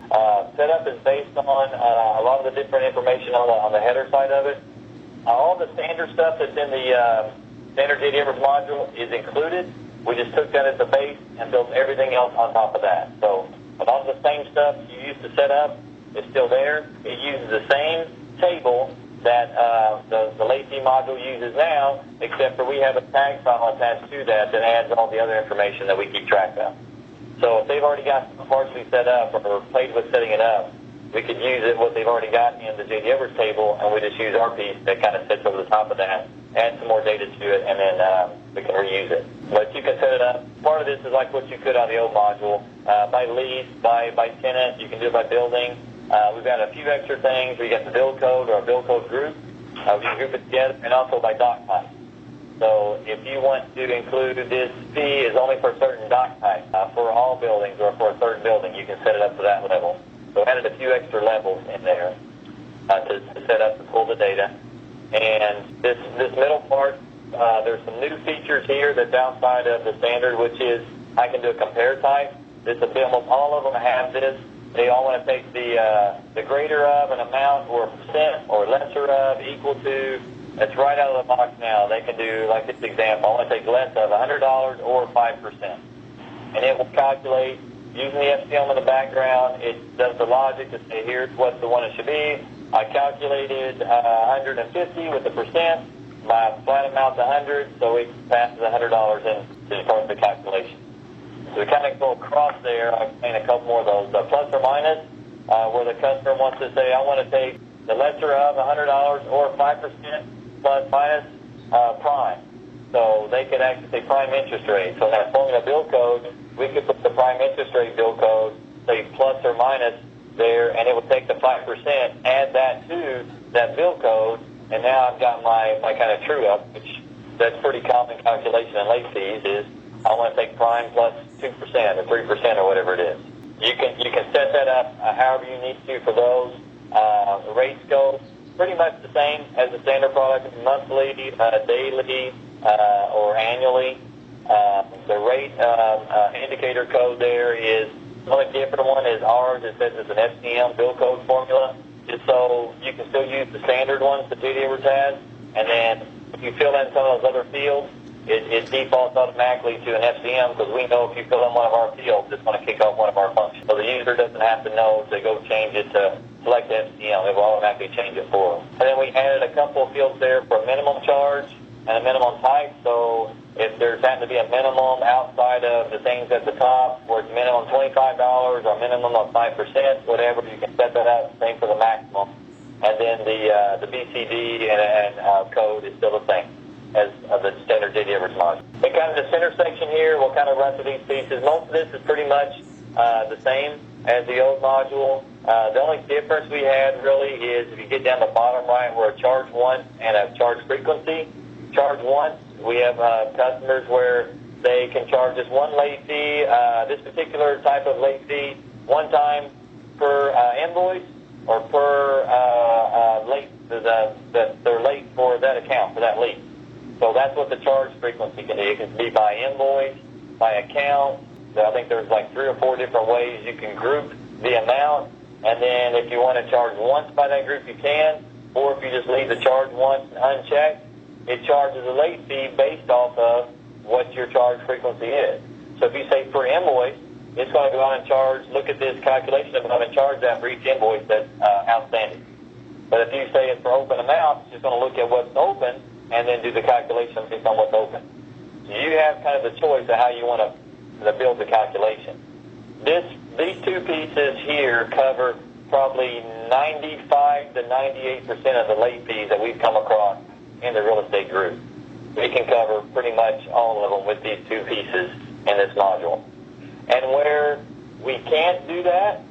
[SPEAKER 1] Setup is based on a lot of the different information on the header side of it. All the standard stuff that's in the standard J.D. Edwards module is included. We just took that as the base and built everything else on top of that. So a lot of the same stuff you used to set up is still there. It uses the same table that the late fee module uses now, except for we have a tag file attached to that adds all the other information that we keep track of. So if they've already got partially set up or played with setting it up, we could use what they've already got in the J.D. Edwards table, and we just use our piece that kind of sits over the top of that, add some more data to it, and then we can reuse it. But you can set it up. Part of this is like what you could on the old module. By lease, by tenant, you can do it by building. We've got a few extra things. We got the build code or a build code group. We can group it together, and also by doc type. So if you want to include this fee is only for a certain doc type, for all buildings or for a certain building, you can set it up to that level. So I added a few extra levels in there to set up to pull the data. And this middle part, there's some new features here that's outside of the standard, which is I can do a compare type. Almost all of them have this. They all want to take the greater of an amount or a percent or lesser of equal to. That's right out of the box now. They can do, like this example, I want to take less of $100 or 5%. And it will calculate, using the FCM in the background, it does the logic to say, here's what the one it should be. I calculated 150 with the percent. My flat amount's 100, so it passes $100 into part of the calculation. So we kind of go across there. I'll explain a couple more of those. Plus or minus, where the customer wants to say, I want to take the lesser of $100 or 5% plus minus prime. So they could actually say prime interest rate. So in that formula bill code, we could put the prime interest rate bill code, say plus or minus there, and it would take the 5%, add that to that bill code, and now I've got my kind of true up, which that's pretty common calculation in late fees is I want to take prime plus 2% or 3% or whatever it is. You can set that up however you need to for those. The rates go pretty much the same as the standard product, monthly, daily, or annually. The rate indicator code there is the only different one is ours. It says it's an FCM bill code formula, just so you can still use the standard ones that JD Edwards has, and then if you fill in some of those other fields, it defaults automatically to an FCM because we know if you fill in one of our fields, it's going to kick off one of our functions. So the user doesn't have to know to go change it to select FCM. It will automatically change it for them. And then we added a couple of fields there for minimum charge and a minimum type. So if there's having to be a minimum outside of the things at the top, where it's minimum $25 or minimum of 5%, whatever, you can set that up. Same for the maximum. And then the BCD and code is still the same as the standard JD Edwards module. And kind of the center section here, we'll kind of run through these pieces. Most of this is pretty much the same as the old module. The only difference we had really is if you get down the bottom right, we're a charge one and a charge frequency. Charge one, we have customers where they can charge us one late fee, this particular type of late fee, one time per invoice or per late that they're late for that account, for that lease. So that's what the charge frequency can be. It can be by invoice, by account. I think there's like 3 or 4 different ways you can group the amount. And then if you want to charge once by that group, you can. Or if you just leave the charge once unchecked, it charges a late fee based off of what your charge frequency is. So if you say per invoice, it's going to go out and charge, look at this calculation and go out and charge that for each invoice that's outstanding. But if you say it's for open amount, it's just going to look at what's open and then do the calculation based on what's open. So you have kind of the choice of how you want to build the calculation. These two pieces here cover probably 95 to 98% of the late fees that we've come across in the real estate group. We can cover pretty much all of them with these two pieces in this module. And where we can't do that,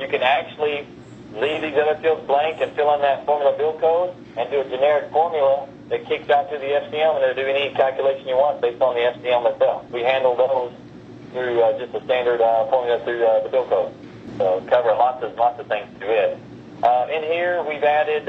[SPEAKER 1] you can actually leave these other fields blank and fill in that formula bill code and do a generic formula that kicks out to the FCM and it'll do any calculation you want based on the FCM itself. We handle those through just a standard formula through the bill code. So cover lots of things to it. In here we've added,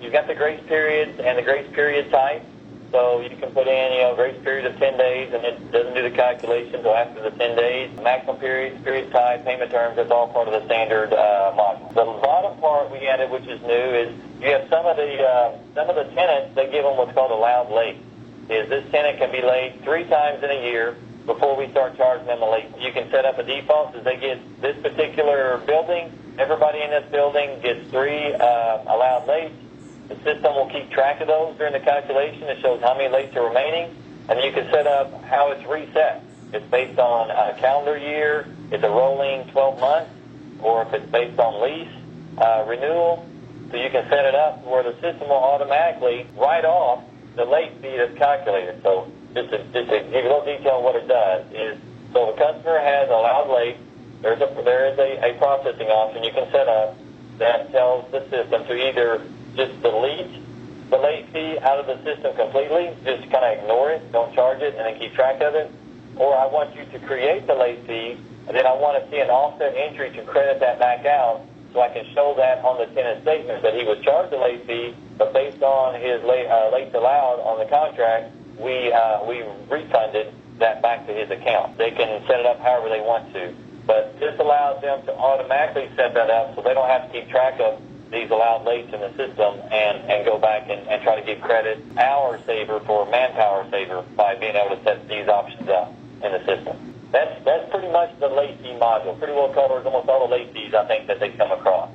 [SPEAKER 1] you've got the grace periods and the grace period type. So you can put in, grace period of 10 days, and it doesn't do the calculation until after the 10 days. Maximum period type, payment terms, that's all part of the standard module. The bottom part we added, which is new, is you have some of the tenants, they give them what's called allowed late. Is this tenant can be late 3 times in a year before we start charging them a late. You can set up a default as they get this particular building. Everybody in this building gets 3 allowed late. The system will keep track of those during the calculation. It shows how many lates are remaining, and you can set up how it's reset. It's based on a calendar year, it's a rolling 12 months, or if it's based on lease renewal. So you can set it up where the system will automatically write off the late fee that's calculated. So just to give you a little detail of what it does is, so if a customer has allowed late, there is a processing option you can set up that tells the system to either just delete the late fee out of the system completely, just kind of ignore it, don't charge it, and then keep track of it. Or I want you to create the late fee, and then I want to see an offset entry to credit that back out so I can show that on the tenant statement that he was charged a late fee, but based on his late allowed on the contract, we refunded that back to his account. They can set it up however they want to. But this allows them to automatically set that up so they don't have to keep track of these allowed lates in the system and go back and try to give credit hour saver for manpower saver by being able to set these options up in the system. That's pretty much the late fee module. Pretty well covers almost all the late fees I think that they come across.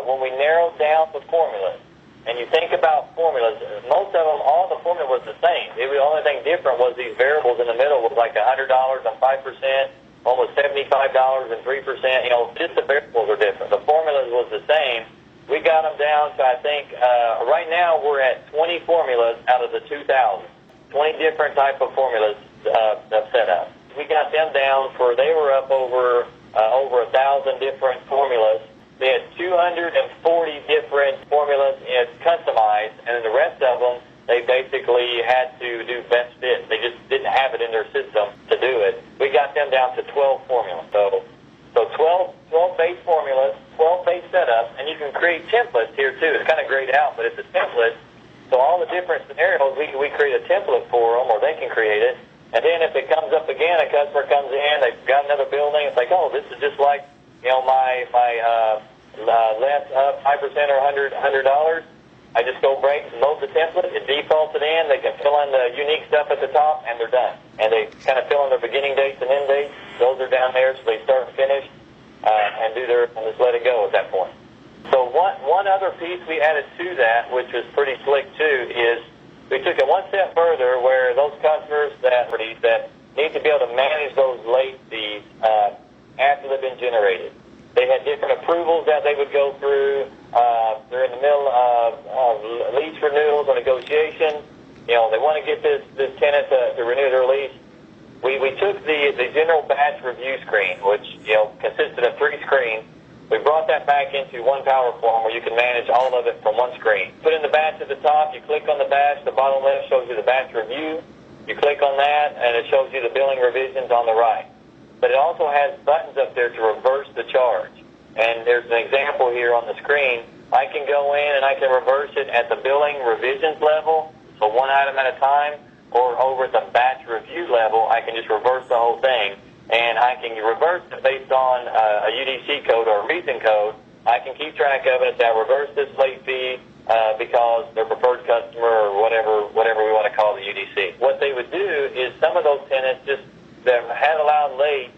[SPEAKER 1] When we narrow down the formulas, and you think about formulas, most of them, all the formula was the same. The only thing different was these variables in the middle was like $100 and 5%, almost $75 and 3%. Just the variables are different. The formulas was the same. We got them down to, I think, right now we're at 20 formulas out of the 2,000. 20 different type of formulas set up. We got them down they were up over 1,000 different formulas. They had 240 different formulas customized, and then the rest of them, they basically had to do best fit. They just didn't have it in their system to do it. We got them down to 12 formulas. So 12 base formulas, 12 base setups, and you can create templates here too. It's kind of grayed out, but it's a template. So all the different scenarios, we create a template for them, or they can create it. And then if it comes up again, a customer comes in, they've got another building, it's like, oh, this is just like, my less 5% or $100. I just go break and load the template. It defaults it in. They can fill in the unique stuff at the top, and they're done. And they kind of fill in their beginning dates and end dates. Those are down there, so they start and finish, and just let it go at that point. So one other piece we added to that, which was pretty slick too, is we took it one step further, where those customers that need to be able to manage those late fees after they've been generated. They had different approvals that they would go through. They're in the middle of lease renewals or negotiation. They want to get this tenant to renew their lease. We took the general batch review screen, which consisted of 3 screens. We brought that back into one power form where you can manage all of it from one screen. Put in the batch at the top. You click on the batch. The bottom left shows you the batch review. You click on that, and it shows you the billing revisions on the right. But it also has buttons up there to reverse the charge. And there's an example here on the screen. I can go in and I can reverse it at the billing revisions level, so one item at a time, or over at the batch review level, I can just reverse the whole thing. And I can reverse it based on a UDC code or a reason code. I can keep track of it. That reverse this late fee because they're preferred customer or whatever we want to call the UDC. What they would do is some of those tenants that had allowed late,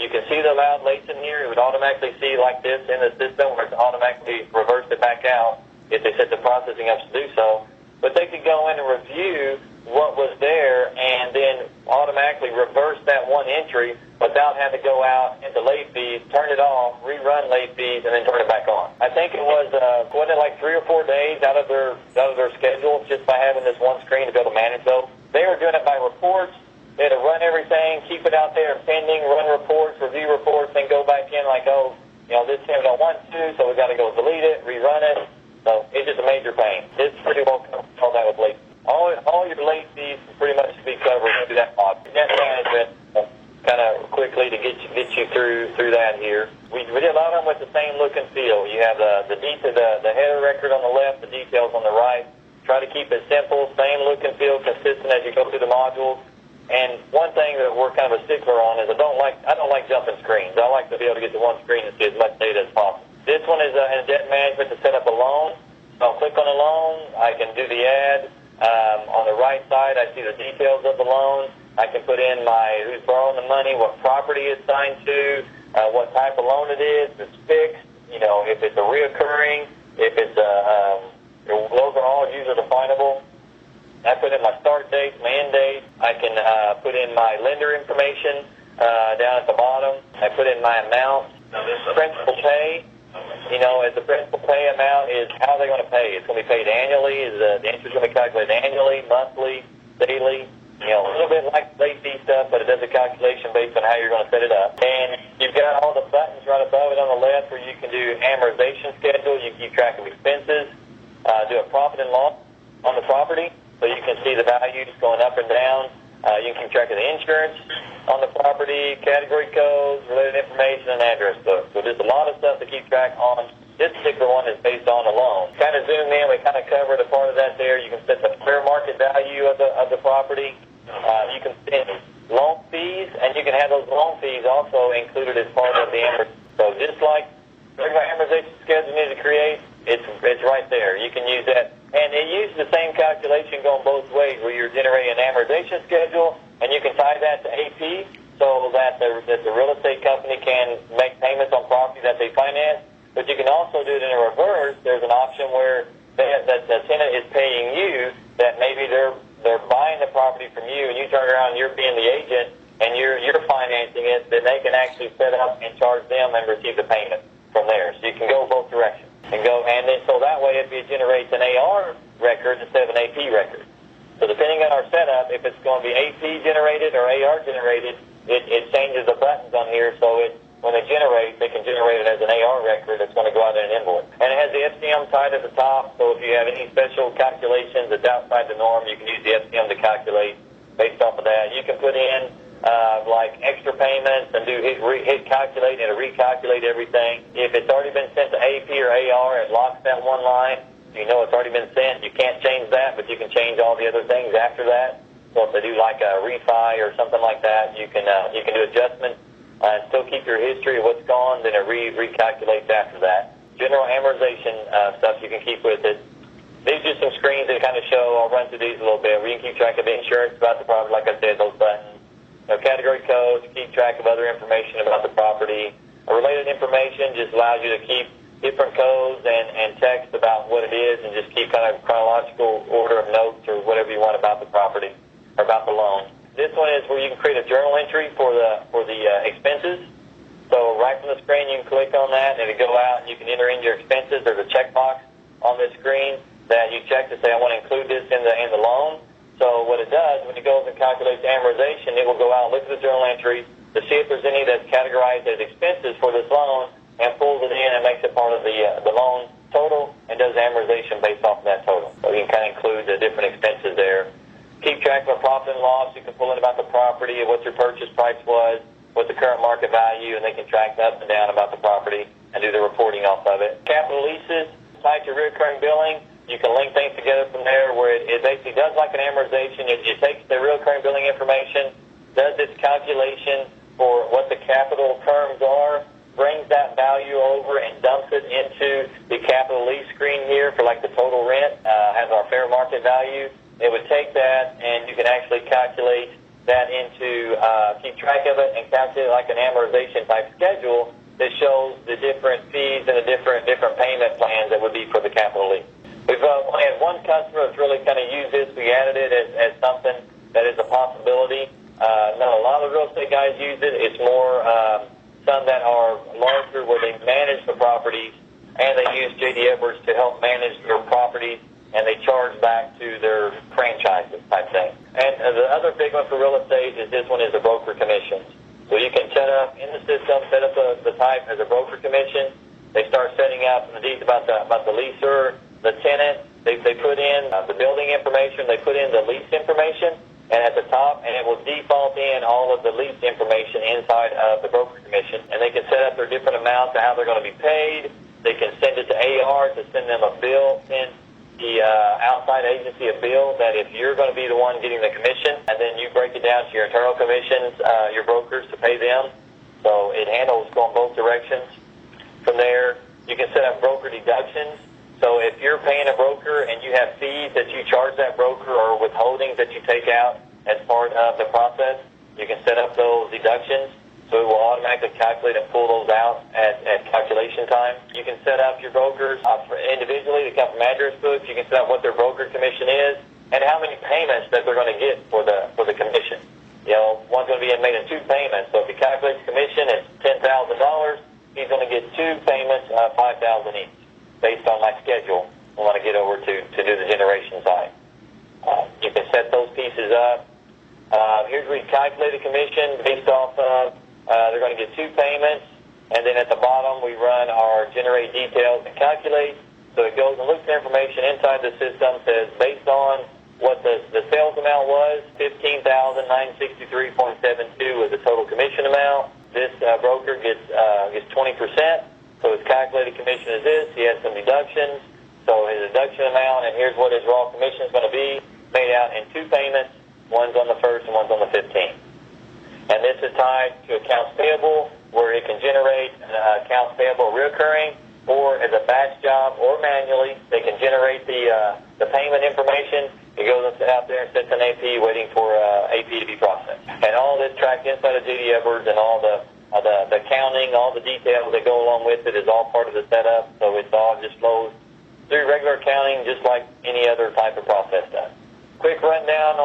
[SPEAKER 1] you can see the allowed lates in here. It would automatically see like this in the system where it's automatically reversed it back out if they set the processing up to do so. But they could go in and review what was there and then automatically reverse that one entry without having to go out into late fees, turn it off, rerun late fees, and then turn it back on. I think it was wasn't it like 3 or 4 days out of their schedule just by having this one screen to be able to manage those. They were doing it by reports. They had to run everything, keep it out there pending, run reports, review reports, then go back in like, this tenant don't want to, so we got to go delete it, rerun it. So it's just a major pain. It's pretty well all that with late. All your late fees pretty much be covered through that model. Debt management, kind of quickly to get you through that here. We did a lot of them with the same look and feel. You have the header record on the left, the details on the right. Try to keep it simple, same look and feel, consistent as you go through the modules. And one thing that we're kind of a stickler on is I don't like jumping screens. I like to be able to get to one screen and see as much data as possible. This one is in debt management to set up a loan. So I'll click on a loan. I can do the ad. On the right side, I see the details of the loan. I can put in who's borrowing the money, what property it's signed to, what type of loan it is, if it's fixed, if it's a reoccurring, if it's those are all user definable. I put in my start date, my end date. I can put in my lender information down at the bottom. I put in my amount. Principal pay, as the principal pay amount is how they're going to pay. It's going to be paid annually. Is the interest going to be calculated annually, monthly, daily? A little bit like late fee stuff, but it does a calculation based on how you're going to set it up. And you've got all the buttons right above it on the left where you can do amortization schedule. You keep track of expenses, do a profit and loss on the property. So you can see the values going up and down. You can keep track of the insurance on the property, category codes, related information, and address book. So there's a lot of stuff to keep track on. This particular one is based on a loan. Kind of zoom in, we kind of covered a part of that there. You can set the fair market value of the property. You can set loan fees, and you can have those loan fees also included as part of the amortization. So just like regular amortization schedule you need to create, it's right there. You can use that. And it uses the same calculation going both ways, where you're generating an amortization schedule, and you can tie that to AP so that the real estate company can make payments on property that they finance. But you can also do it in a reverse. There's an option where that the tenant is paying you, that maybe they're buying the property from you, and you turn around and you're being the agent, and you're financing it. Then they can actually set up and charge them and receive the payment from there. So you can go both directions. and then so that way it generates an AR record instead of an AP record. So depending on our setup, if it's going to be AP generated or AR generated, it changes the buttons on here so when they can generate it as an AR record that's going to go out in an invoice. And it has the FCM tied at the top, so if you have any special calculations that's outside the norm, you can use the FCM to calculate based off of that. You can put in like extra payments and hit calculate and recalculate everything. If it's already been sent to AP or AR, it locks that one line. You know it's already been sent. You can't change that, but you can change all the other things after that. So if they do like a refi or something like that, you can do adjustments and still keep your history of what's gone, then it recalculates after that. General amortization stuff you can keep with it. These are some screens that kind of show, I'll run through these a little bit, where you can keep track of insurance about the property, like I said, those buttons. Category codes, keep track of other information about the property. Related information just allows you to keep different codes and text about what it is and just keep kind of chronological order of notes or whatever you want about the property or about the loan. This one is where you can create a journal entry for the expenses. So right from the screen you can click on that and it'll go out and you can enter in your expenses. There's a checkbox on this screen that you check to say I want to include this in the loan. So what it does, when it goes and calculates amortization, it will go out and look at the journal entry to see if there's any that's categorized as expenses for this loan and pulls it in and makes it part of the loan total and does amortization based off of that total. So you can kind of include the different expenses there. Keep track of a profit and loss. You can pull in about the property, what your purchase price was, what the current market value, and they can track up and down about the property and do the reporting off of it. Capital leases, tied to recurring billing. You can link things together from there where it basically does like an amortization. It takes the recurring billing information, does its calculation for what the capital terms are, brings that value over and dumps it into the capital lease screen here for like the total rent, has our fair market value. It would take that and you can actually calculate that into, keep track of it and calculate like an amortization type schedule that shows the different fees and the different payment plans that would be for the capital lease. We've only had one customer that's really kind of used this. We added it as something that is a possibility. Not a lot of real estate guys use it. It's more some that are larger where they manage the properties and they use J.D. Edwards to help manage their properties and they charge back to their franchises type thing. And the other big one for real estate is this one is a broker commission. So you can set up in the system, set up the type as a broker commission. They start setting up the deeds about the leaser, the tenant. They put in the building information. They put in the lease information, and at the top, and it will default in all of the lease information inside of the broker commission. And they can set up their different amounts of how they're going to be paid. They can send it to AR to send them a bill, send the outside agency a bill that if you're going to be the one getting the commission, and then you break it down to your internal commissions, your brokers to pay them. So it handles going both directions. From there, you can set up broker deductions. So if you're paying a broker and you have fees that you charge that broker or withholdings that you take out as part of the process, you can set up those deductions. So it will automatically calculate and pull those out at calculation time. You can set up your brokers individually to come from address books. You can set up what their broker commission is and how many payments that they're going to get for the commission. You know, one's going to be made in 2 payments. So if he calculates commission, it's $10,000. He's going to get 2 payments of $5,000 each, based on my schedule. I want to get over to do the generation side. You can set those pieces up. Here's where you calculate a commission based off of, they're going to get 2 payments, and then at the bottom we run our generate details and calculate. So it goes and looks at information inside the system, says based on what the sales amount was, $15,963.72 was the total commission amount. This broker gets 20%. So his calculated commission is this. He has some deductions. So his deduction amount, and here's what his raw commission is going to be, made out in 2 payments. One's on the 1st and one's on the 15th. And this is tied to accounts payable, where it can generate accounts payable recurring, or as a batch job or manually. They can generate the payment information. It goes out there and sits in AP waiting for AP to be processed. And all this tracked inside of J.D. Edwards, and all the accounting, all the details that go along with it is all part of the setup. So it's all just flows through regular accounting just like any other type of process does. Quick rundown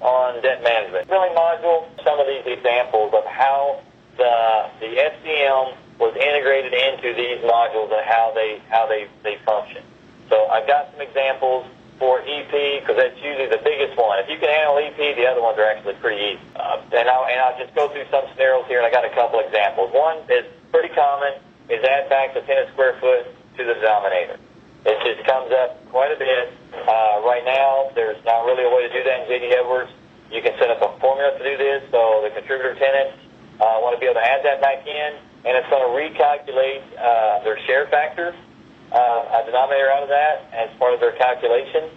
[SPEAKER 1] on debt management. Billing module, some of these examples of how the FCM was integrated into these modules and how they function. So I've got some examples for EP because that's usually the biggest one. If you can handle EP, the other ones are actually pretty easy. And I'll just go through some scenarios here, and I got a couple examples. One is pretty common is add back the tenant square foot to the denominator. It just comes up quite a bit. Right now, there's not really a way to do that in JD Edwards. You can set up a formula to do this, so the contributor tenants want to be able to add that back in, and it's going to recalculate their share factor, a denominator out of that as part of their calculation.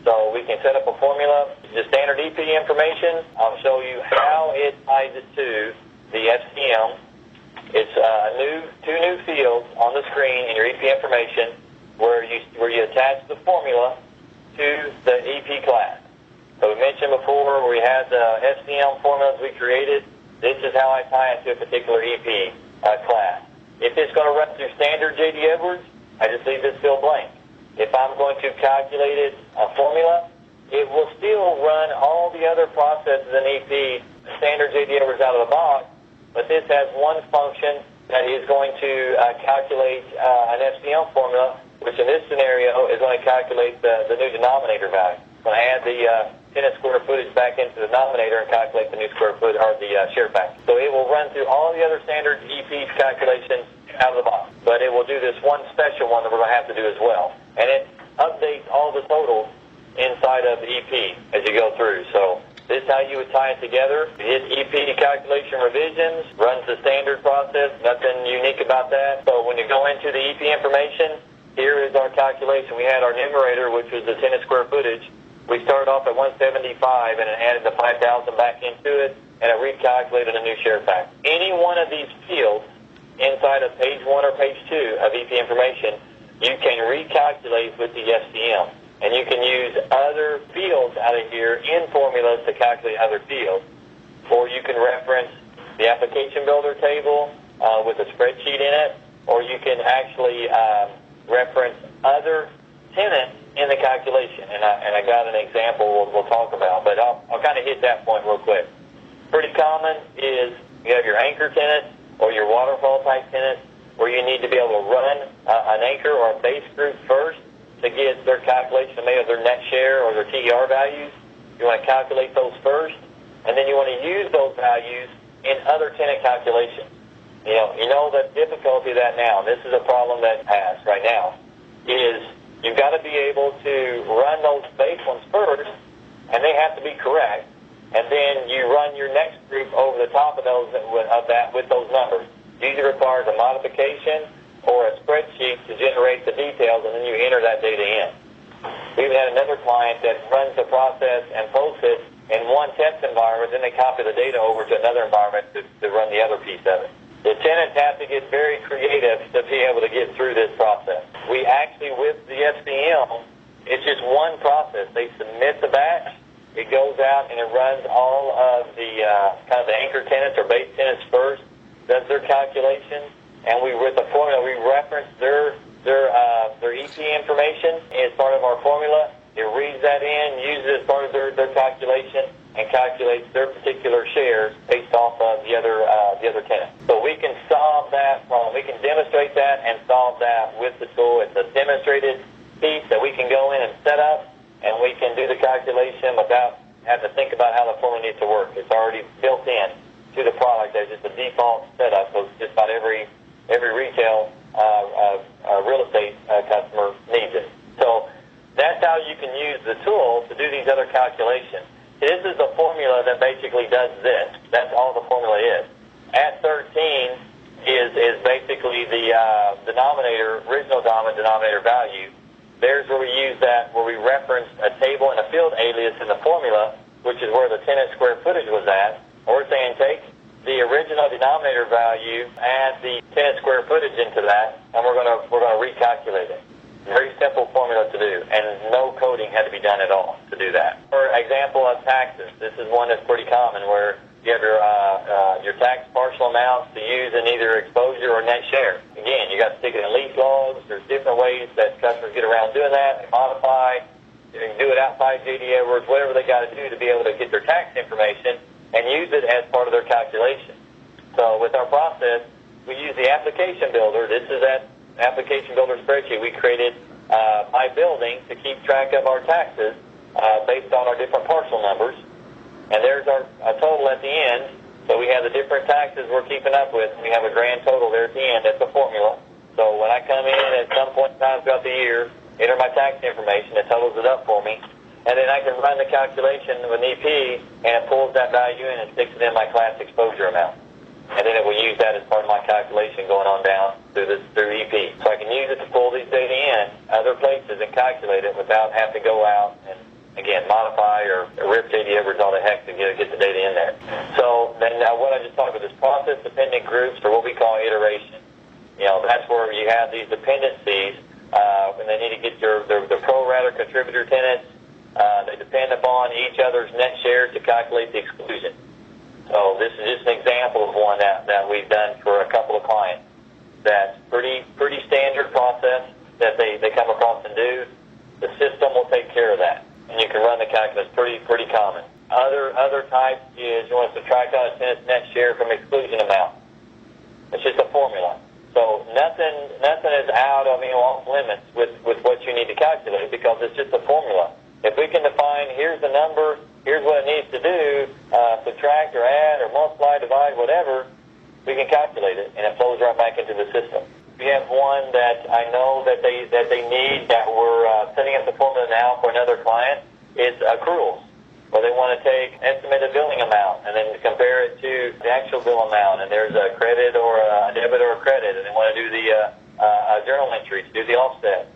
[SPEAKER 1] So we can set up a formula. The standard EP information, I'll show you how it ties it to the FCM. It's two new fields on the screen in your EP information where you attach the formula to the EP class. So we mentioned before we had the FCM formulas we created. This is how I tie it to a particular EP class. If it's going to run through standard JD Edwards, I just leave this field blank. If I'm going to calculate a formula, it will still run all the other processes in EP, standard JD Edwards out of the box, but this has one function that is going to calculate an FCM formula, which in this scenario is going to calculate the new denominator value. It's going to add the tenant square footage back into the denominator and calculate the new square foot or the share factor. So it will run through all the other standard EP calculations out of the box, but it will do this one special one that we're going to have to do as well. And it updates all the totals inside of the EP as you go through. So this is how you would tie it together. Hit EP calculation revisions, runs the standard process, nothing unique about that. So when you go into the EP information, here is our calculation. We had our numerator, which was the tenant square footage. We started off at 175 and it added the 5,000 back into it, and it recalculated a new share factor. Any one of these fields inside of page 1 or page 2 of EP information, you can recalculate with the FCM. And you can use other fields out of here in formulas to calculate other fields. Or you can reference the application builder table with a spreadsheet in it, or you can actually reference other tenants in the calculation. And I got an example we'll talk about, but I'll kind of hit that point real quick. Pretty common is you have your anchor tenants or your waterfall type tenants where you need to be able to run an anchor or a base group first to get their calculation made of their net share or their TER values. You want to calculate those first, and then you want to use those values in other tenant calculations. You know the difficulty of that now. This is a problem that has right now, is you've got to be able to run those base ones first, and they have to be correct, and then you run your next group over the top of those with those numbers. Usually requires a modification or a spreadsheet to generate the details, and then you enter that data in. We even had another client that runs the process and posts it in one test environment, then they copy the data over to another environment to run the other piece of it. The tenants have to get very creative to be able to get through this process. We actually, with the FCM, it's just one process. They submit the batch, it goes out and it runs all of the kind of the anchor tenants or base tenants first, does their calculations, and with the formula, we reference their EP information as part of our formula. It reads that in, uses it as part of their calculation, and calculates their particular shares based off of the other tenant. So we can solve that problem. We can demonstrate that and solve that with the tool. It's a demonstrated piece that we can go in and set up, and we can do the calculation without having to think about how the formula needs to work. It's already built in to the product as just a default setup. So just about every retail real estate customer needs it. So that's how you can use the tool to do these other calculations. This is the formula that basically does this. That's all the formula is. At 13 is basically the original denominator value. There's where we use that, where we reference a table and a field alias in the formula, which is where the tenant square footage was at. And we're saying take the original denominator value, add the tenant square footage into that, and we're going to recalculate it. Very simple formula to do, and no coding had to be done at all to do that. For example of taxes, this is one that's pretty common where you have your tax partial amounts to use in either exposure or net share. Again, you got to stick it in lease logs. There's different ways that customers get around doing that. They modify. You can do it outside JD Edwards, whatever they got to do to be able to get their tax information and use it as part of their calculation. So with our process, we use the application builder. This is that application builder spreadsheet we created by building to keep track of our taxes based on our different parcel numbers. And there's our total at the end. So we have the different taxes we're keeping up with. We have a grand total there at the end. That's a formula. So when I come in at some point in time throughout the year, enter my tax information, it totals it up for me. And then I can run the calculation with EP, and it pulls that value in and sticks it in my class exposure amount. And then it will use that as part of my calculation going on down through EP. So I can use it to pull these data in other places and calculate it without having to go out and, again, modify or rip JD Edwards all the heck to get the data in there. So then what I just talked about is process-dependent groups, or what we call iteration. You know, that's where you have these dependencies, and they need to get the pro-rata contributor tenants. They depend upon each other's net share to calculate the exclusion. So this is just an example of one that we've done for a couple of clients. That's pretty standard process that they come across and do. The system will take care of that, and you can run the calculus. Pretty common. Other types is you want to subtract out a tenant's net share from exclusion amount. It's just a formula. So nothing is out of off limits with what you need to calculate, because it's just a formula. If we can define, here's the number, here's what it needs to do, subtract or add or multiply, divide, whatever, we can calculate it, and it flows right back into the system. We have one that I know that they need, that we're setting up the formula now for another client. It's accruals, where they want to take estimated billing amount and then compare it to the actual bill amount, and there's a credit or a debit or a credit, and they want to do the journal entry to do the offset.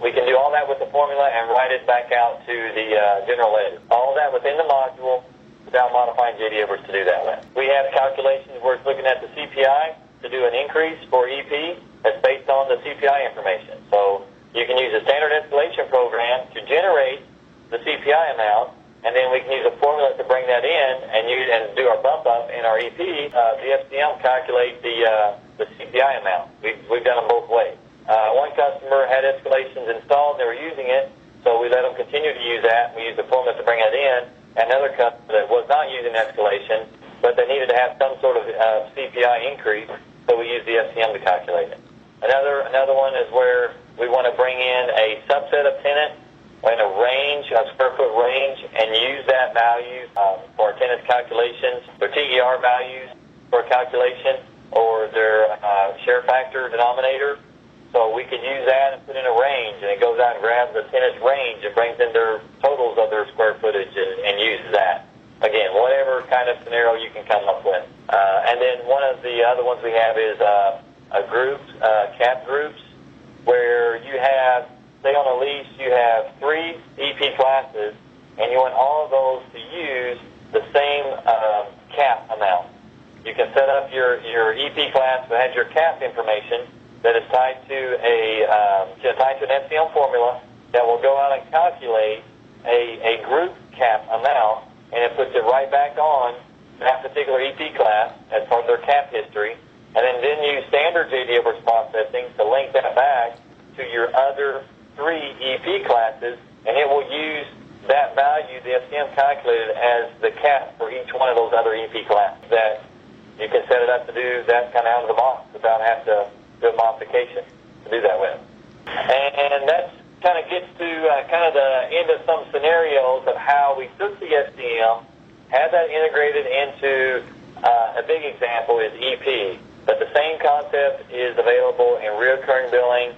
[SPEAKER 1] We can do all that with the formula and write it back out to the general ledger. All that within the module without modifying JD Edwards to do that with. We have calculations where it's looking at the CPI to do an increase for EP that's based on the CPI information. So you can use a standard escalation program to generate the CPI amount, and then we can use a formula to bring that in and do our bump up in our EP. The FCM calculate the CPI amount. We've done them both ways. One customer had escalations installed, they were using it, so we let them continue to use that. We used the formula to bring it in. Another customer that was not using escalation, but they needed to have some sort of CPI increase, so we used the FCM to calculate it. Another one is where we want to bring in a subset of tenants in a range, a square foot range, and use that value for our tenants' calculations, their TER values for calculation, or their share factor denominator. So we can use that and put in a range, and it goes out and grabs the tenant's range and brings in their totals of their square footage and uses that. Again, whatever kind of scenario you can come up with. And then one of the other ones we have is cap groups, where you have, say on a lease, you have 3 EP classes, and you want all of those to use the same cap amount. You can set up your EP class that has your cap information that is tied to an FCM formula that will go out and calculate a group cap amount, and it puts it right back on that particular EP class as part of their cap history, and then use standard JD Edwards processing to link that back to your other 3 EP classes, and it will use that value the FCM calculated as the cap for each one of those other EP classes. That you can set it up to do that kind of out of the box without having to do a modification to do that with. And that kind of gets to kind of the end of some scenarios of how we took the SCM, had that integrated into a big example is EP. But the same concept is available in recurring billing,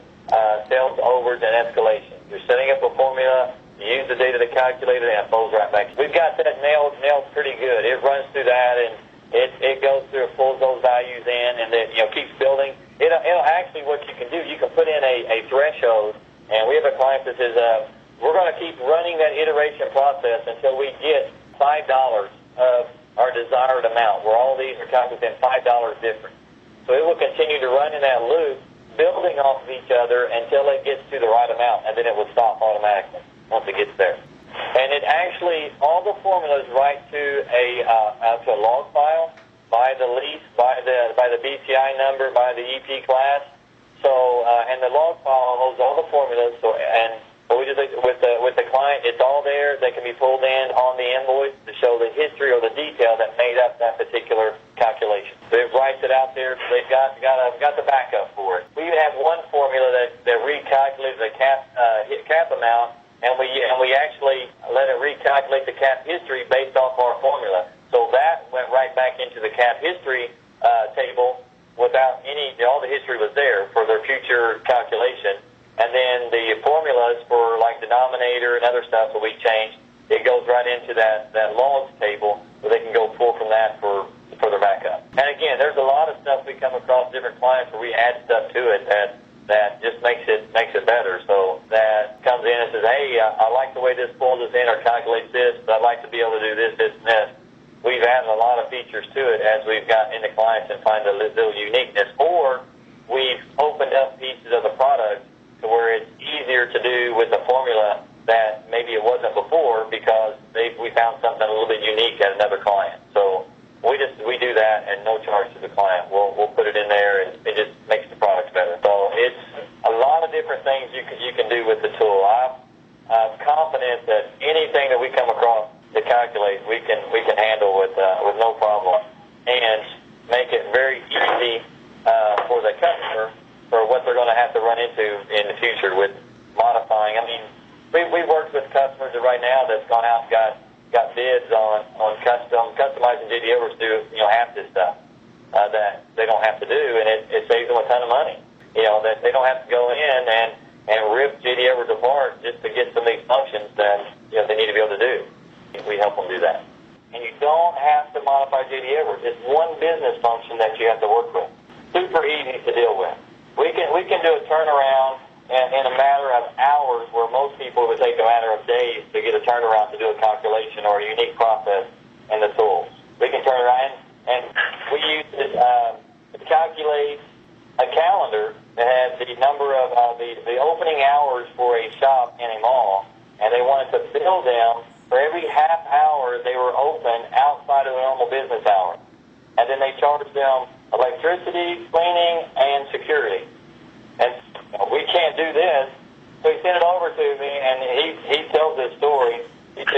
[SPEAKER 1] sales overs, and escalation. You're setting up a formula, you use the data to calculate it, and it flows right back. We've got that nailed pretty good. It runs through that, and it goes through, pulls those values in, and then keeps building. It'll actually, what you can do, you can put in a threshold, and we have a client that says, we're going to keep running that iteration process until we get $5 of our desired amount, where all these are calculated $5 different. So it will continue to run in that loop, building off of each other until it gets to the right amount, and then it will stop automatically once it gets there. And it actually, all the formulas write to a log file by the lease, by the BCI number, by the EP class. So, and the log file holds all the formulas. So, and we just with the client, it's all there. They can be pulled in on the invoice to show the history or the detail that made up that particular calculation. So it writes it out there. So they've got actually let it recalculate the cap history based off our formula. So that went right back into the cap history table without all the history was there for their future calculation. And then the formulas for like denominator and other stuff that we changed, it goes right into that logs table where they can go pull from that for their backup. And again, there's a lot of stuff we come across different clients where we add stuff to it that just makes it better. So that comes in and says, hey, I like the way this pulls us in or calculates this, but I'd like to be able to do this, this, and this. We've added a lot of features to it as we've gotten into clients and find a little uniqueness. Or we've opened up pieces of the product to where it's easier to do with the formula that maybe it wasn't before because we found something a little bit unique at another client. So we do that and no charge to the client. We'll put it in there and it just makes the product better. So it's a lot of different things you can do with the tool. I'm confident that anything that we come across to calculate, we can handle with no problem and make it very easy for the customer for what they're going to have to run into in the future with modifying. I mean, we've worked with customers right now that's gone out and got bids on customizing JDOs to do half this stuff that they don't have to do, and it saves them a ton of money. That they don't have to go in and rip JDOs apart just to get some of these functions that they need to be able to do. We help them do that. And you don't have to modify JD Edwards. It's one business function that you have to work with. Super easy to deal with. We can do a turnaround in a matter of hours where most people would take a matter of days to get a turnaround to do a calculation or a unique process in the tools. We can turn around and we use it to calculate a calendar that has the number of the opening hours for a shop in a mall, and they wanted to bill them for every half hour they were open outside of the normal business hour. And then they charged them electricity, cleaning, and security. And we can't do this. So he sent it over to me, and he tells this story